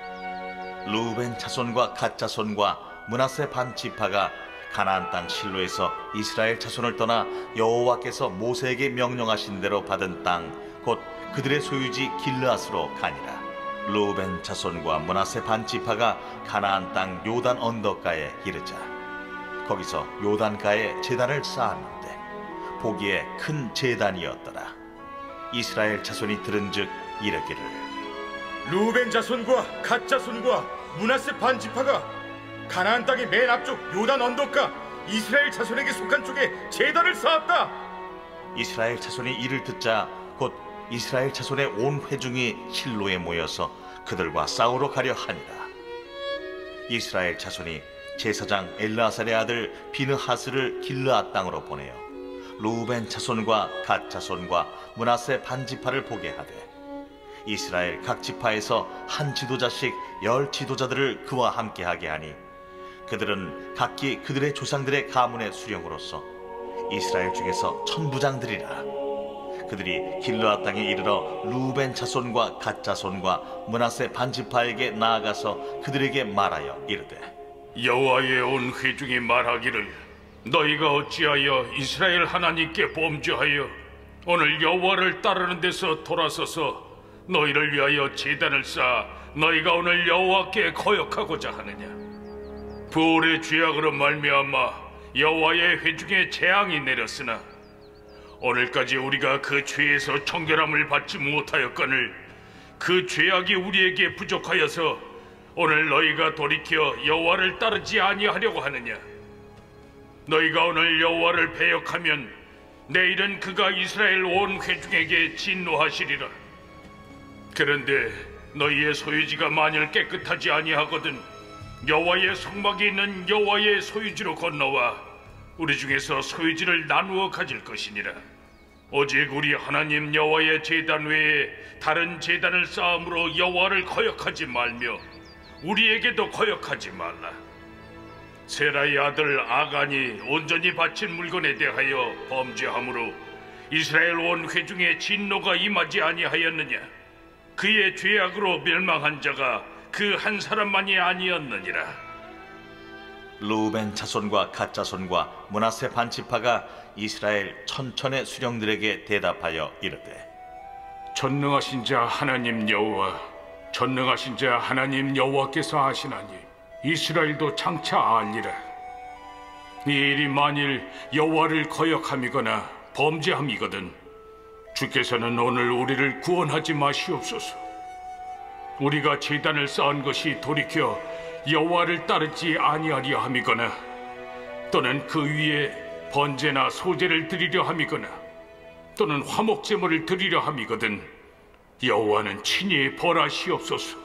루벤 자손과 갓 자손과 므낫세 반 지파가 가나안 땅 실로에서 이스라엘 자손을 떠나 여호와께서 모세에게 명령하신 대로 받은 땅 곧 그들의 소유지 길르앗으로 가니라. 루벤 자손과 므낫세 반 지파가 가나안 땅 요단 언덕가에 이르자 거기서 요단가에 제단을 쌓았는데 보기에 큰 제단이었더라. 이스라엘 자손이 들은즉 이르기를 루벤 자손과 갓 자손과 므낫세 반 지파가 가나안 땅의 맨 앞쪽 요단 언덕가 이스라엘 자손에게 속한 쪽에 제단을 쌓았다. 이스라엘 자손이 이를 듣자 곧 이스라엘 자손의 온 회중이 실로에 모여서 그들과 싸우러 가려 하니라. 이스라엘 자손이 제사장 엘르아살의 아들 비느하스를 길르앗 땅으로 보내어 루벤 자손과 갓 자손과 므낫세 반 지파를 보게 하되 이스라엘 각 지파에서 한 지도자씩 10 지도자들을 그와 함께하게 하니 그들은 각기 그들의 조상들의 가문의 수령으로서 이스라엘 중에서 천부장들이라. 그들이 길르앗 땅에 이르러 루벤 자손과 갓 자손과 므낫세 반 지파에게 나아가서 그들에게 말하여 이르되 여호와의 온 회중이 말하기를 너희가 어찌하여 이스라엘 하나님께 범죄하여 오늘 여호와를 따르는 데서 돌아서서 너희를 위하여 제단을 쌓아 너희가 오늘 여호와께 거역하고자 하느냐. 부올의 죄악으로 말미암아 여호와의 회중에 재앙이 내렸으나 오늘까지 우리가 그 죄에서 정결함을 받지 못하였거늘 그 죄악이 우리에게 부족하여서 오늘 너희가 돌이켜 여호와를 따르지 아니하려고 하느냐? 너희가 오늘 여호와를 배역하면 내일은 그가 이스라엘 온 회중에게 진노하시리라. 그런데 너희의 소유지가 만일 깨끗하지 아니하거든 여호와의 성막이 있는 여호와의 소유지로 건너와 우리 중에서 소유지를 나누어 가질 것이니라. 오직 우리 하나님 여호와의 제단 외에 다른 제단을 쌓음으로 여호와를 거역하지 말며 우리에게도 거역하지 말라. 세라의 아들 아간이 온전히 바친 물건에 대하여 범죄함으로 이스라엘 온 회중에 진노가 임하지 아니하였느냐? 그의 죄악으로 멸망한 자가 그 한 사람만이 아니었느니라. 루벤 자손과 갓 자손과 므낫세 반 지파가 이스라엘 천천의 수령들에게 대답하여 이르되 전능하신 자 하나님 여호와, 전능하신 자 하나님 여호와께서 하시나니 이스라엘도 장차 알리라. 이 일이 만일 여호와를 거역함이거나 범죄함이거든 주께서는 오늘 우리를 구원하지 마시옵소서. 우리가 제단을 쌓은 것이 돌이켜 여호와를 따르지 아니하려 함이거나 또는 그 위에 번제나 소제를 드리려 함이거나 또는 화목제물을 드리려 함이거든 여호와는 친히 벌하시옵소서.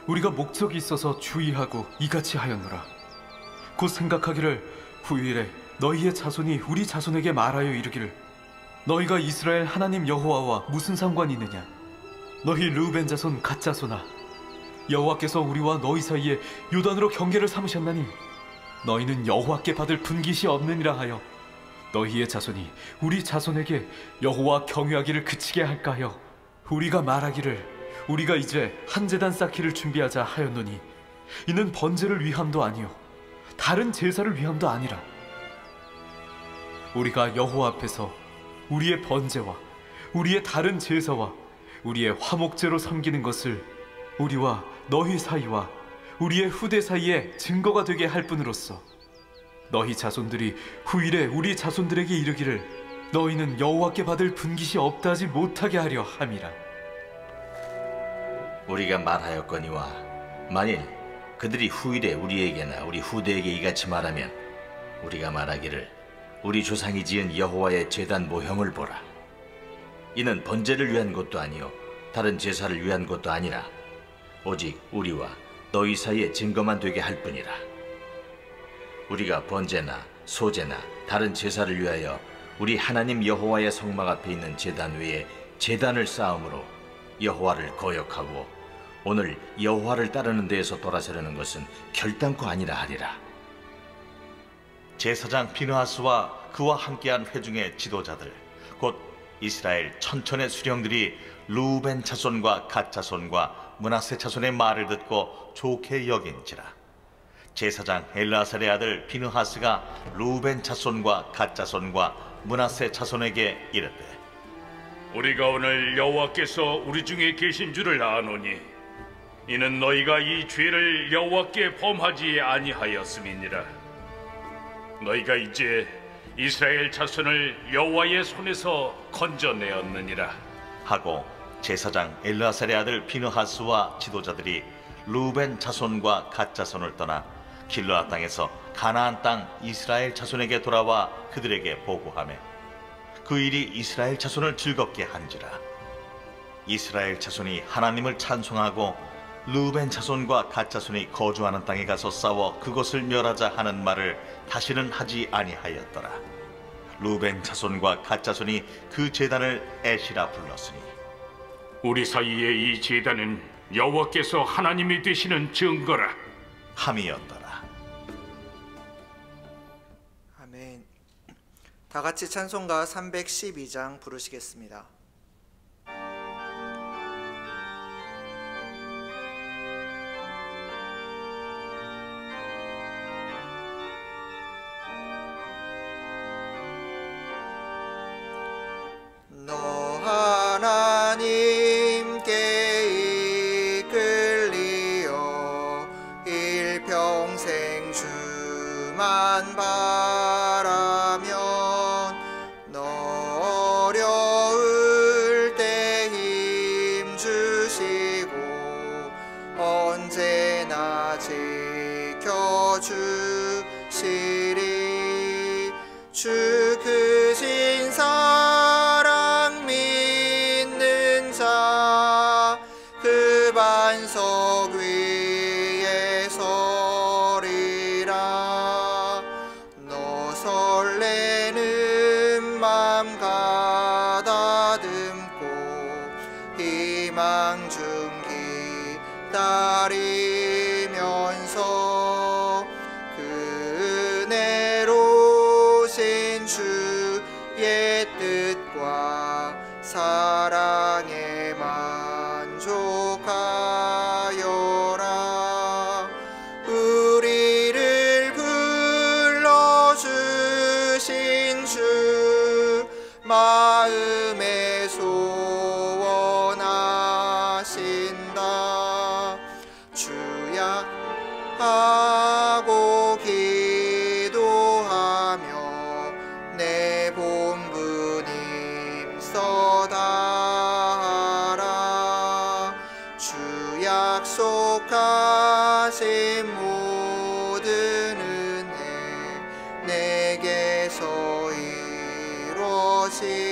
우리가 목적이 있어서 주의하고 이같이 하였노라. 곧 생각하기를 후일에 너희의 자손이 우리 자손에게 말하여 이르기를 너희가 이스라엘 하나님 여호와와 무슨 상관이 있느냐? 너희 르우벤 자손 갓 자손아, 여호와께서 우리와 너희 사이에 요단으로 경계를 삼으셨나니 너희는 여호와께 받을 분깃이 없느니라 하여 너희의 자손이 우리 자손에게 여호와 경유하기를 그치게 할까 하여 우리가 말하기를 우리가 이제 한 제단 쌓기를 준비하자 하였노니 이는 번제를 위함도 아니요 다른 제사를 위함도 아니라 우리가 여호와 앞에서 우리의 번제와 우리의 다른 제사와 우리의 화목제로 섬기는 것을 우리와 너희 사이와 우리의 후대 사이에 증거가 되게 할 뿐으로써 너희 자손들이 후일에 우리 자손들에게 이르기를 너희는 여호와께 받을 분깃이 없다 하지 못하게 하려 함이라. 우리가 말하였거니와 만일 그들이 후일에 우리에게나 우리 후대에게 이같이 말하면 우리가 말하기를 우리 조상이 지은 여호와의 제단 모형을 보라. 이는 번제를 위한 것도 아니요 다른 제사를 위한 것도 아니라 오직 우리와 너희 사이에 증거만 되게 할 뿐이라. 우리가 번제나 소제나 다른 제사를 위하여 우리 하나님 여호와의 성막 앞에 있는 제단 외에 제단을 쌓음으로 여호와를 거역하고 오늘 여호와를 따르는 데에서 돌아서려는 것은 결단코 아니라 하리라. 제사장 비느하스와 그와 함께한 회중의 지도자들 곧 이스라엘 천천의 수령들이 루벤 자손과 갓 자손과 므낫세 자손의 말을 듣고 좋게 여긴지라. 제사장 엘라살의 아들 비느하스가 루벤 자손과 갓 자손과 므낫세 자손에게 이르되 우리가 오늘 여호와께서 우리 중에 계신 줄을 아노니 이는 너희가 이 죄를 여호와께 범하지 아니하였음이니라. 너희가 이제 이스라엘 자손을 여호와의 손에서 건져내었느니라 하고 제사장 엘라살의 아들 비느하스와 지도자들이 루벤 자손과 갓 자손을 떠나 길르앗 땅에서 가나안 땅 이스라엘 자손에게 돌아와 그들에게 보고하매 그 일이 이스라엘 자손을 즐겁게 한지라. 이스라엘 자손이 하나님을 찬송하고 루벤 자손과 갓 자손이 거주하는 땅에 가서 싸워 그것을 멸하자 하는 말을 다시는 하지 아니하였더라. 루벤 자손과 갓 자손이 그 제단을 에시라 불렀으니 우리 사이에 이 제단은 여호와께서 하나님이 되시는 증거라 함이었더라. 아멘. 다 같이 찬송가 312장 부르시겠습니다. 너 하나님께 이끌리어 일평생 주만 주 크신 사랑 믿는 자 그 반석 위에 서리라. 너 설레는 맘 가다듬고 희망 중 기다리면서 그 은혜로우신 주의 뜻과 사랑에 만족하여라. 우리를 불러주신 주 마음에 소원하신다. 주야 하고 기도하며 내 본분 힘써다하라. 주 약속하신 모든 은혜 내게서 이루어지리라.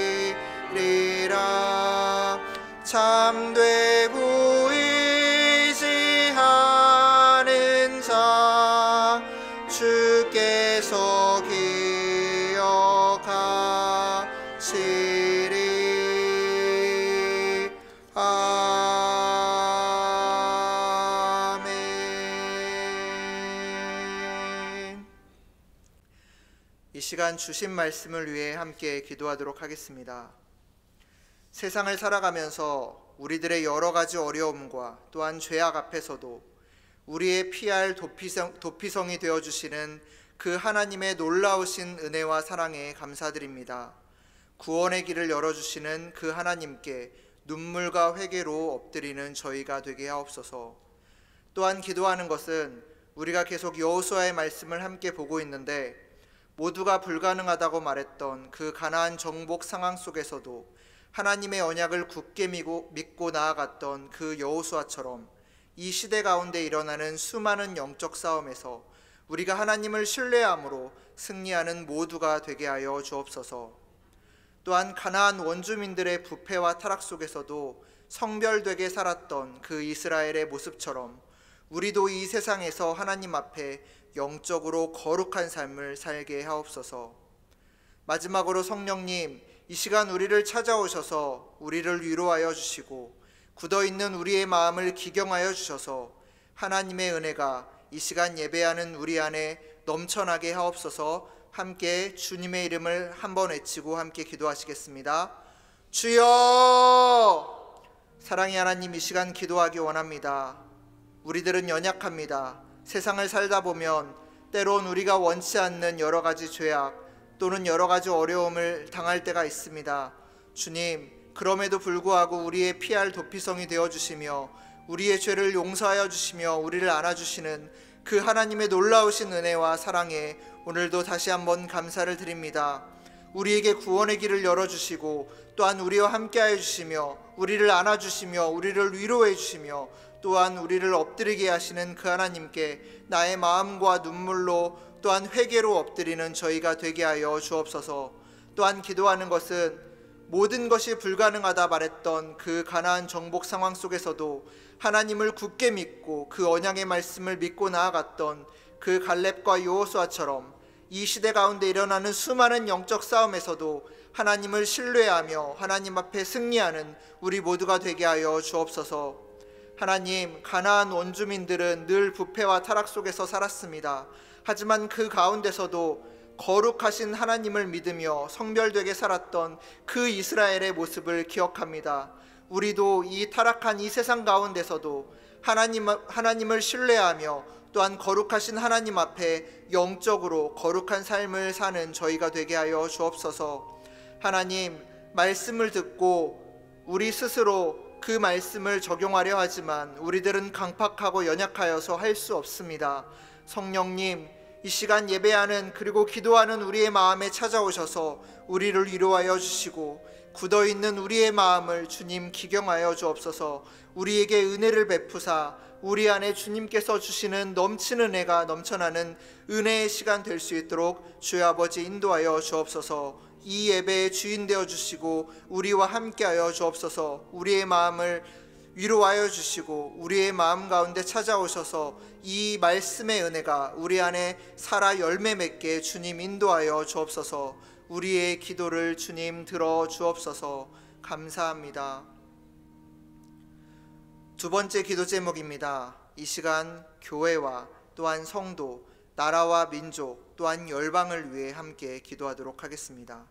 참되고 의지하는 자 주께서 기억하시리. 아멘. 이 시간 주신 말씀을 위해 함께 기도하도록 하겠습니다. 세상을 살아가면서 우리들의 여러 가지 어려움과 또한 죄악 앞에서도 우리의 피할 도피성이 되어주시는 그 하나님의 놀라우신 은혜와 사랑에 감사드립니다. 구원의 길을 열어주시는 그 하나님께 눈물과 회개로 엎드리는 저희가 되게 하옵소서. 또한 기도하는 것은 우리가 계속 여호수아의 말씀을 함께 보고 있는데 모두가 불가능하다고 말했던 그 가나안 정복 상황 속에서도 하나님의 언약을 굳게 믿고 나아갔던 그 여호수아처럼 이 시대 가운데 일어나는 수많은 영적 싸움에서 우리가 하나님을 신뢰함으로 승리하는 모두가 되게 하여 주옵소서. 또한 가나안 원주민들의 부패와 타락 속에서도 성별되게 살았던 그 이스라엘의 모습처럼 우리도 이 세상에서 하나님 앞에 영적으로 거룩한 삶을 살게 하옵소서. 마지막으로 성령님, 이 시간 우리를 찾아오셔서 우리를 위로하여 주시고 굳어있는 우리의 마음을 기경하여 주셔서 하나님의 은혜가 이 시간 예배하는 우리 안에 넘쳐나게 하옵소서. 함께 주님의 이름을 한번 외치고 함께 기도하시겠습니다. 주여! 사랑의 하나님, 이 시간 기도하기 원합니다. 우리들은 연약합니다. 세상을 살다 보면 때론 우리가 원치 않는 여러 가지 죄악 또는 여러 가지 어려움을 당할 때가 있습니다. 주님, 그럼에도 불구하고 우리의 피할 도피성이 되어주시며 우리의 죄를 용서하여 주시며 우리를 안아주시는 그 하나님의 놀라우신 은혜와 사랑에 오늘도 다시 한번 감사를 드립니다. 우리에게 구원의 길을 열어주시고 또한 우리와 함께하여 주시며 우리를 안아주시며 우리를 위로해 주시며 또한 우리를 엎드리게 하시는 그 하나님께 나의 마음과 눈물로 또한 회개로 엎드리는 저희가 되게 하여 주옵소서. 또한 기도하는 것은 모든 것이 불가능하다 말했던 그 가나안 정복 상황 속에서도 하나님을 굳게 믿고 그 언약의 말씀을 믿고 나아갔던 그 갈렙과 여호수아처럼 이 시대 가운데 일어나는 수많은 영적 싸움에서도 하나님을 신뢰하며 하나님 앞에 승리하는 우리 모두가 되게 하여 주옵소서. 하나님, 가나안 원주민들은 늘 부패와 타락 속에서 살았습니다. 하지만 그 가운데서도 거룩하신 하나님을 믿으며 성별되게 살았던 그 이스라엘의 모습을 기억합니다. 우리도 이 타락한 이 세상 가운데서도 하나님을 신뢰하며 또한 거룩하신 하나님 앞에 영적으로 거룩한 삶을 사는 저희가 되게 하여 주옵소서. 하나님, 말씀을 듣고 우리 스스로 그 말씀을 적용하려 하지만 우리들은 강팍하고 연약하여서 할 수 없습니다. 성령님, 이 시간 예배하는 그리고 기도하는 우리의 마음에 찾아오셔서 우리를 위로하여 주시고 굳어있는 우리의 마음을 주님 기경하여 주옵소서. 우리에게 은혜를 베푸사 우리 안에 주님께서 주시는 넘치는 은혜가 넘쳐나는 은혜의 시간 될 수 있도록 주의 아버지 인도하여 주옵소서. 이 예배의 주인 되어 주시고 우리와 함께하여 주옵소서. 우리의 마음을 위로하여 주시고 우리의 마음 가운데 찾아오셔서 이 말씀의 은혜가 우리 안에 살아 열매 맺게 주님 인도하여 주옵소서. 우리의 기도를 주님 들어 주옵소서. 감사합니다. 두 번째 기도 제목입니다. 이 시간 교회와 또한 성도, 나라와 민족, 또한 열방을 위해 함께 기도하도록 하겠습니다.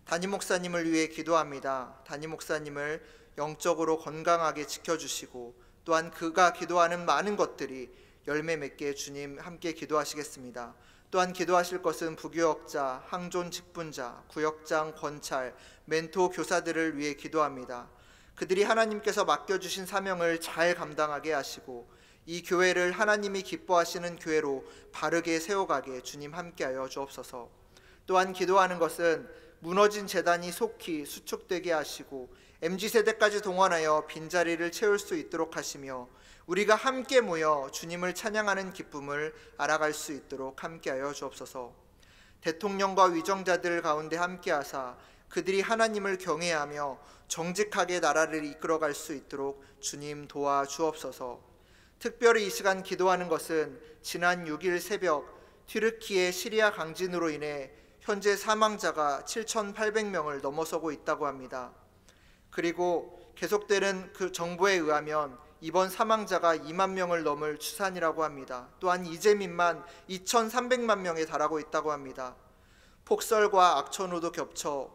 담임 목사님을 위해 기도합니다. 담임 목사님을 영적으로 건강하게 지켜주시고 또한 그가 기도하는 많은 것들이 열매 맺게 주님 함께 기도하시겠습니다. 또한 기도하실 것은 부교역자, 항존 직분자, 구역장, 권찰, 멘토 교사들을 위해 기도합니다. 그들이 하나님께서 맡겨주신 사명을 잘 감당하게 하시고 이 교회를 하나님이 기뻐하시는 교회로 바르게 세워가게 주님 함께하여 주옵소서. 또한 기도하는 것은 무너진 재단이 속히 수축되게 하시고 MZ세대까지 동원하여 빈자리를 채울 수 있도록 하시며 우리가 함께 모여 주님을 찬양하는 기쁨을 알아갈 수 있도록 함께하여 주옵소서. 대통령과 위정자들 가운데 함께하사 그들이 하나님을 경외하며 정직하게 나라를 이끌어갈 수 있도록 주님 도와주옵소서. 특별히 이 시간 기도하는 것은 지난 6일 새벽 튀르키예 시리아 강진으로 인해 현재 사망자가 7,800명을 넘어서고 있다고 합니다. 그리고 계속되는 그 정보에 의하면 이번 사망자가 2만 명을 넘을 추산이라고 합니다. 또한 이재민만 2,300만 명에 달하고 있다고 합니다. 폭설과 악천후도 겹쳐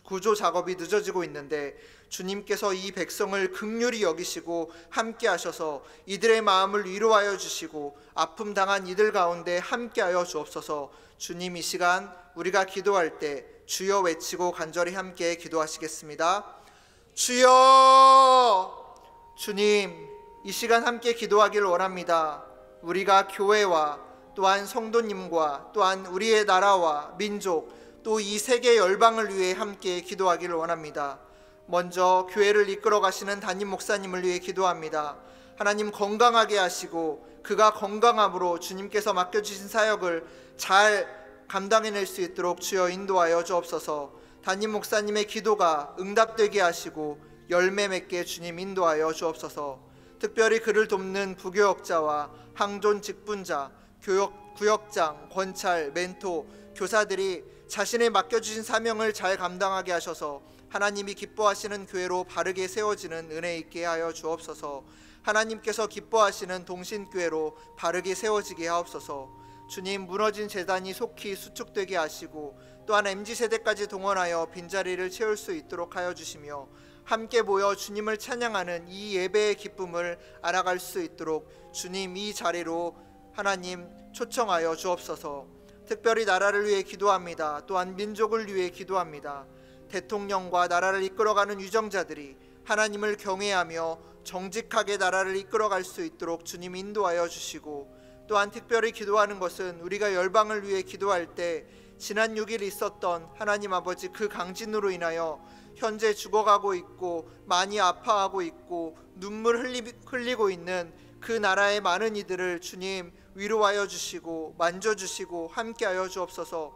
구조 작업이 늦어지고 있는데 주님께서 이 백성을 긍휼히 여기시고 함께 하셔서 이들의 마음을 위로하여 주시고 아픔 당한 이들 가운데 함께하여 주옵소서. 주님, 이 시간 우리가 기도할 때 주여 외치고 간절히 함께 기도하시겠습니다. 주여! 주님, 이 시간 함께 기도하길 원합니다. 우리가 교회와 또한 성도님과 또한 우리의 나라와 민족 또 이 세계 열방을 위해 함께 기도하길 원합니다. 먼저 교회를 이끌어 가시는 담임 목사님을 위해 기도합니다. 하나님 건강하게 하시고 그가 건강함으로 주님께서 맡겨주신 사역을 잘 감당해낼 수 있도록 주여 인도하여 주옵소서. 담임 목사님의 기도가 응답되게 하시고 열매 맺게 주님 인도하여 주옵소서. 특별히 그를 돕는 부교역자와 항존 직분자, 구역장, 권찰, 멘토, 교사들이 자신의 맡겨주신 사명을 잘 감당하게 하셔서 하나님이 기뻐하시는 교회로 바르게 세워지는 은혜 있게 하여 주옵소서. 하나님께서 기뻐하시는 동신교회로 바르게 세워지게 하옵소서. 주님, 무너진 재단이 속히 수축되게 하시고 또한 MZ세대까지 동원하여 빈자리를 채울 수 있도록 하여 주시며 함께 모여 주님을 찬양하는 이 예배의 기쁨을 알아갈 수 있도록 주님 이 자리로 하나님 초청하여 주옵소서. 특별히 나라를 위해 기도합니다. 또한 민족을 위해 기도합니다. 대통령과 나라를 이끌어가는 위정자들이 하나님을 경외하며 정직하게 나라를 이끌어갈 수 있도록 주님 인도하여 주시고 또한 특별히 기도하는 것은 우리가 열방을 위해 기도할 때 지난 6일 있었던 하나님 아버지 그 강진으로 인하여 현재 죽어가고 있고 많이 아파하고 있고 눈물 흘리고 있는 그 나라의 많은 이들을 주님 위로하여 주시고 만져주시고 함께하여 주옵소서.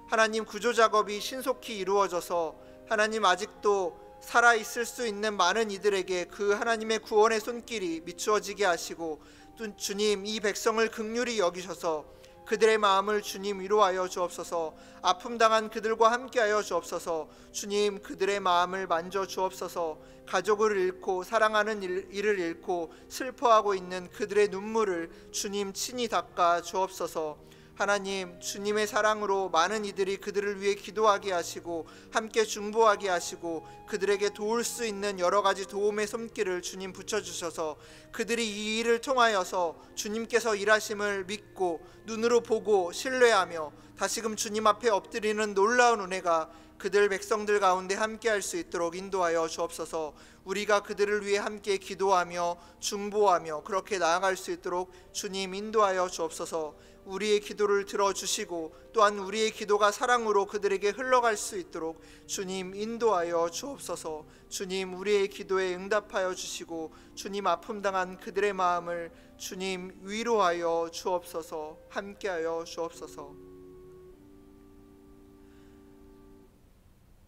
하나님 구조작업이 신속히 이루어져서 하나님 아직도 살아있을 수 있는 많은 이들에게 그 하나님의 구원의 손길이 미추어지게 하시고 또 주님 이 백성을 긍휼히 여기셔서 그들의 마음을 주님 위로하여 주옵소서. 아픔 당한 그들과 함께하여 주옵소서. 주님 그들의 마음을 만져 주옵소서. 가족을 잃고 사랑하는 이를 잃고 슬퍼하고 있는 그들의 눈물을 주님 친히 닦아 주옵소서. 하나님 주님의 사랑으로 많은 이들이 그들을 위해 기도하게 하시고 함께 중보하게 하시고 그들에게 도울 수 있는 여러 가지 도움의 손길을 주님 붙여주셔서 그들이 이 일을 통하여서 주님께서 일하심을 믿고 눈으로 보고 신뢰하며 다시금 주님 앞에 엎드리는 놀라운 은혜가 그들 백성들 가운데 함께할 수 있도록 인도하여 주옵소서. 우리가 그들을 위해 함께 기도하며 중보하며 그렇게 나아갈 수 있도록 주님 인도하여 주옵소서. 우리의 기도를 들어주시고 또한 우리의 기도가 사랑으로 그들에게 흘러갈 수 있도록 주님 인도하여 주옵소서. 주님 우리의 기도에 응답하여 주시고 주님 아픔 당한 그들의 마음을 주님 위로하여 주옵소서. 함께하여 주옵소서.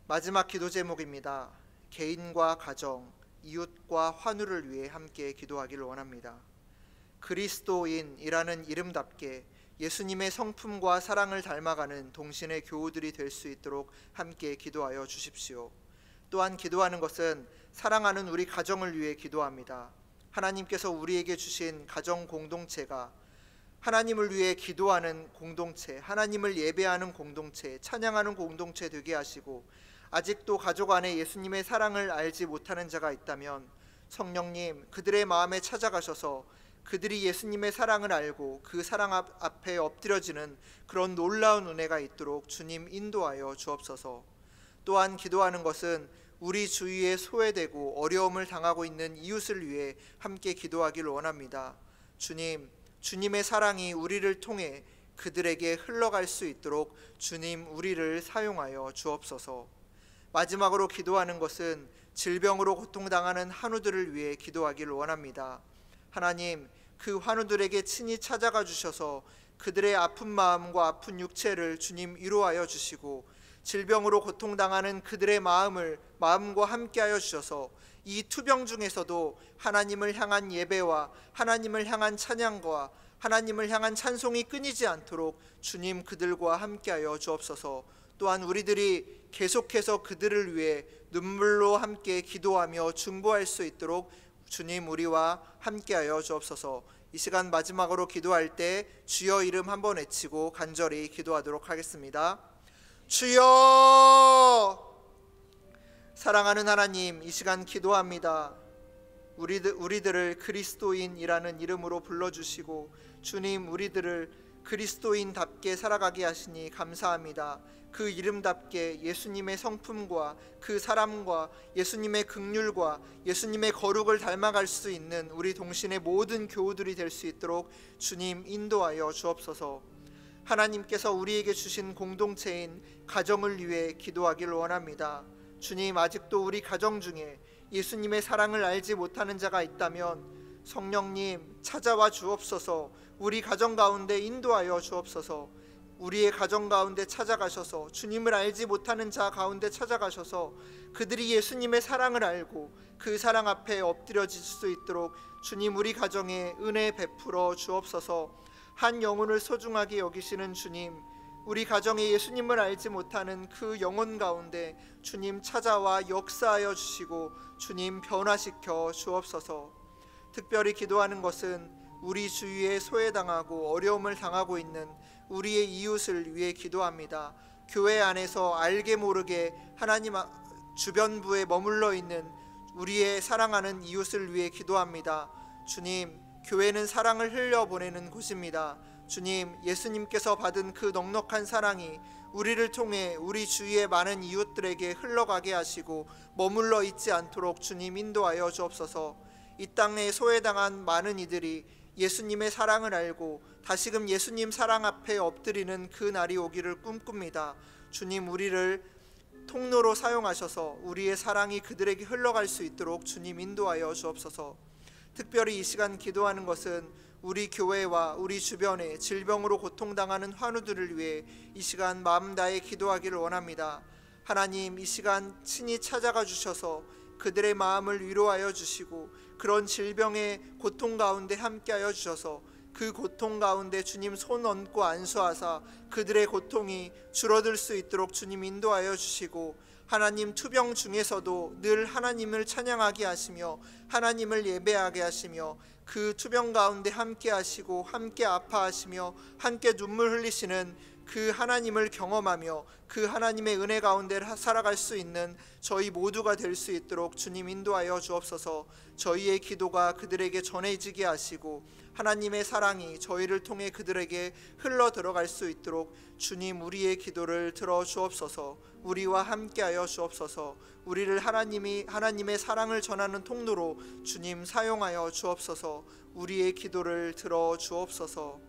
마지막 기도 제목입니다. 개인과 가정, 이웃과 환우를 위해 함께 기도하기를 원합니다. 그리스도인이라는 이름답게 예수님의 성품과 사랑을 닮아가는 동신의 교우들이 될 수 있도록 함께 기도하여 주십시오. 또한 기도하는 것은 사랑하는 우리 가정을 위해 기도합니다. 하나님께서 우리에게 주신 가정 공동체가 하나님을 위해 기도하는 공동체, 하나님을 예배하는 공동체, 찬양하는 공동체 되게 하시고, 아직도 가족 안에 예수님의 사랑을 알지 못하는 자가 있다면 성령님 그들의 마음에 찾아가셔서 그들이 예수님의 사랑을 알고 그 사랑 앞에 엎드려지는 그런 놀라운 은혜가 있도록 주님 인도하여 주옵소서. 또한 기도하는 것은 우리 주위에 소외되고 어려움을 당하고 있는 이웃을 위해 함께 기도하기를 원합니다. 주님, 주님의 사랑이 우리를 통해 그들에게 흘러갈 수 있도록 주님 우리를 사용하여 주옵소서. 마지막으로 기도하는 것은 질병으로 고통당하는 환우들을 위해 기도하기를 원합니다. 하나님, 그 환우들에게 친히 찾아가 주셔서 그들의 아픈 마음과 아픈 육체를 주님 위로하여 주시고, 질병으로 고통당하는 그들의 마음과 함께하여 주셔서 이 투병 중에서도 하나님을 향한 예배와 하나님을 향한 찬양과 하나님을 향한 찬송이 끊이지 않도록 주님 그들과 함께하여 주옵소서. 또한 우리들이 계속해서 그들을 위해 눈물로 함께 기도하며 중보할 수 있도록 주님 우리와 함께하여 주옵소서. 이 시간 마지막으로 기도할 때 주여 이름 한번 외치고 간절히 기도하도록 하겠습니다. 주여! 사랑하는 하나님, 이 시간 기도합니다. 우리들을 그리스도인이라는 이름으로 불러주시고 주님 우리들을 그리스도인답게 살아가게 하시니 감사합니다. 그 이름답게 예수님의 성품과 그 사람과 예수님의 긍휼과 예수님의 거룩을 닮아갈 수 있는 우리 동신의 모든 교우들이 될 수 있도록 주님 인도하여 주옵소서. 하나님께서 우리에게 주신 공동체인 가정을 위해 기도하기를 원합니다. 주님, 아직도 우리 가정 중에 예수님의 사랑을 알지 못하는 자가 있다면 성령님 찾아와 주옵소서. 우리 가정 가운데 인도하여 주옵소서. 우리의 가정 가운데 찾아가셔서 주님을 알지 못하는 자 가운데 찾아가셔서 그들이 예수님의 사랑을 알고 그 사랑 앞에 엎드려질 수 있도록 주님 우리 가정에 은혜 베풀어 주옵소서. 한 영혼을 소중하게 여기시는 주님, 우리 가정에 예수님을 알지 못하는 그 영혼 가운데 주님 찾아와 역사하여 주시고 주님 변화시켜 주옵소서. 특별히 기도하는 것은 우리 주위에 소외당하고 어려움을 당하고 있는 우리의 이웃을 위해 기도합니다. 교회 안에서 알게 모르게 하나님 주변부에 머물러 있는 우리의 사랑하는 이웃을 위해 기도합니다. 주님, 교회는 사랑을 흘려보내는 곳입니다. 주님, 예수님께서 받은 그 넉넉한 사랑이 우리를 통해 우리 주위의 많은 이웃들에게 흘러가게 하시고 머물러 있지 않도록 주님 인도하여 주옵소서. 이 땅에 소외당한 많은 이들이 예수님의 사랑을 알고 다시금 예수님 사랑 앞에 엎드리는 그 날이 오기를 꿈꿉니다. 주님, 우리를 통로로 사용하셔서 우리의 사랑이 그들에게 흘러갈 수 있도록 주님 인도하여 주옵소서. 특별히 이 시간 기도하는 것은 우리 교회와 우리 주변에 질병으로 고통당하는 환우들을 위해 이 시간 마음 다해 기도하기를 원합니다. 하나님, 이 시간 친히 찾아가 주셔서 그들의 마음을 위로하여 주시고 그런 질병의 고통 가운데 함께하여 주셔서 그 고통 가운데 주님 손 얹고 안수하사 그들의 고통이 줄어들 수 있도록 주님 인도하여 주시고, 하나님 투병 중에서도 늘 하나님을 찬양하게 하시며 하나님을 예배하게 하시며 그 투병 가운데 함께 하시고 함께 아파하시며 함께 눈물 흘리시는 그 하나님을 경험하며 그 하나님의 은혜 가운데 살아갈 수 있는 저희 모두가 될 수 있도록 주님 인도하여 주옵소서. 저희의 기도가 그들에게 전해지게 하시고 하나님의 사랑이 저희를 통해 그들에게 흘러 들어갈 수 있도록 주님 우리의 기도를 들어 주옵소서. 우리와 함께하여 주옵소서. 우리를 하나님의 사랑을 전하는 통로로 주님 사용하여 주옵소서. 우리의 기도를 들어 주옵소서.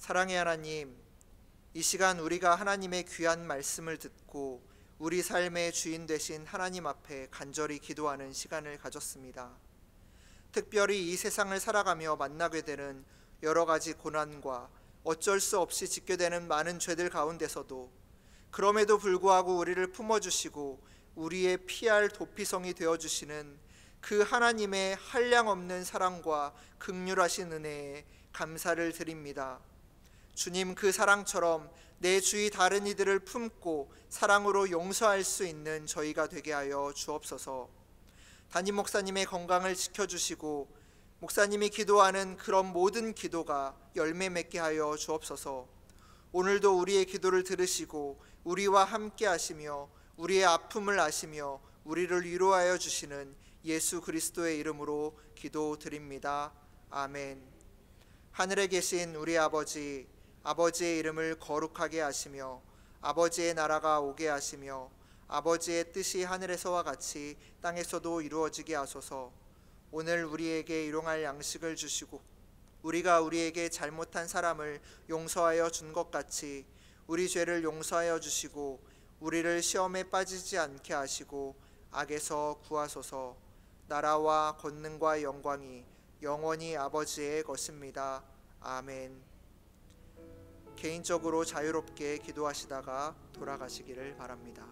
사랑의 하나님, 이 시간 우리가 하나님의 귀한 말씀을 듣고 우리 삶의 주인 되신 하나님 앞에 간절히 기도하는 시간을 가졌습니다. 특별히 이 세상을 살아가며 만나게 되는 여러 가지 고난과 어쩔 수 없이 짓게 되는 많은 죄들 가운데서도 그럼에도 불구하고 우리를 품어주시고 우리의 피할 도피성이 되어주시는 그 하나님의 한량없는 사랑과 긍휼하신 은혜에 감사를 드립니다. 주님, 그 사랑처럼 내 주위 다른 이들을 품고 사랑으로 용서할 수 있는 저희가 되게 하여 주옵소서. 담임 목사님의 건강을 지켜주시고 목사님이 기도하는 그런 모든 기도가 열매 맺게 하여 주옵소서. 오늘도 우리의 기도를 들으시고 우리와 함께 하시며 우리의 아픔을 아시며 우리를 위로하여 주시는 예수 그리스도의 이름으로 기도드립니다. 아멘. 하늘에 계신 우리 아버지, 아버지의 이름을 거룩하게 하시며 아버지의 나라가 오게 하시며 아버지의 뜻이 하늘에서와 같이 땅에서도 이루어지게 하소서. 오늘 우리에게 일용할 양식을 주시고 우리가 우리에게 잘못한 사람을 용서하여 준 것 같이 우리 죄를 용서하여 주시고 우리를 시험에 빠지지 않게 하시고 악에서 구하소서. 나라와 권능과 영광이 영원히 아버지의 것입니다. 아멘. 개인적으로 자유롭게 기도하시다가 돌아가시기를 바랍니다.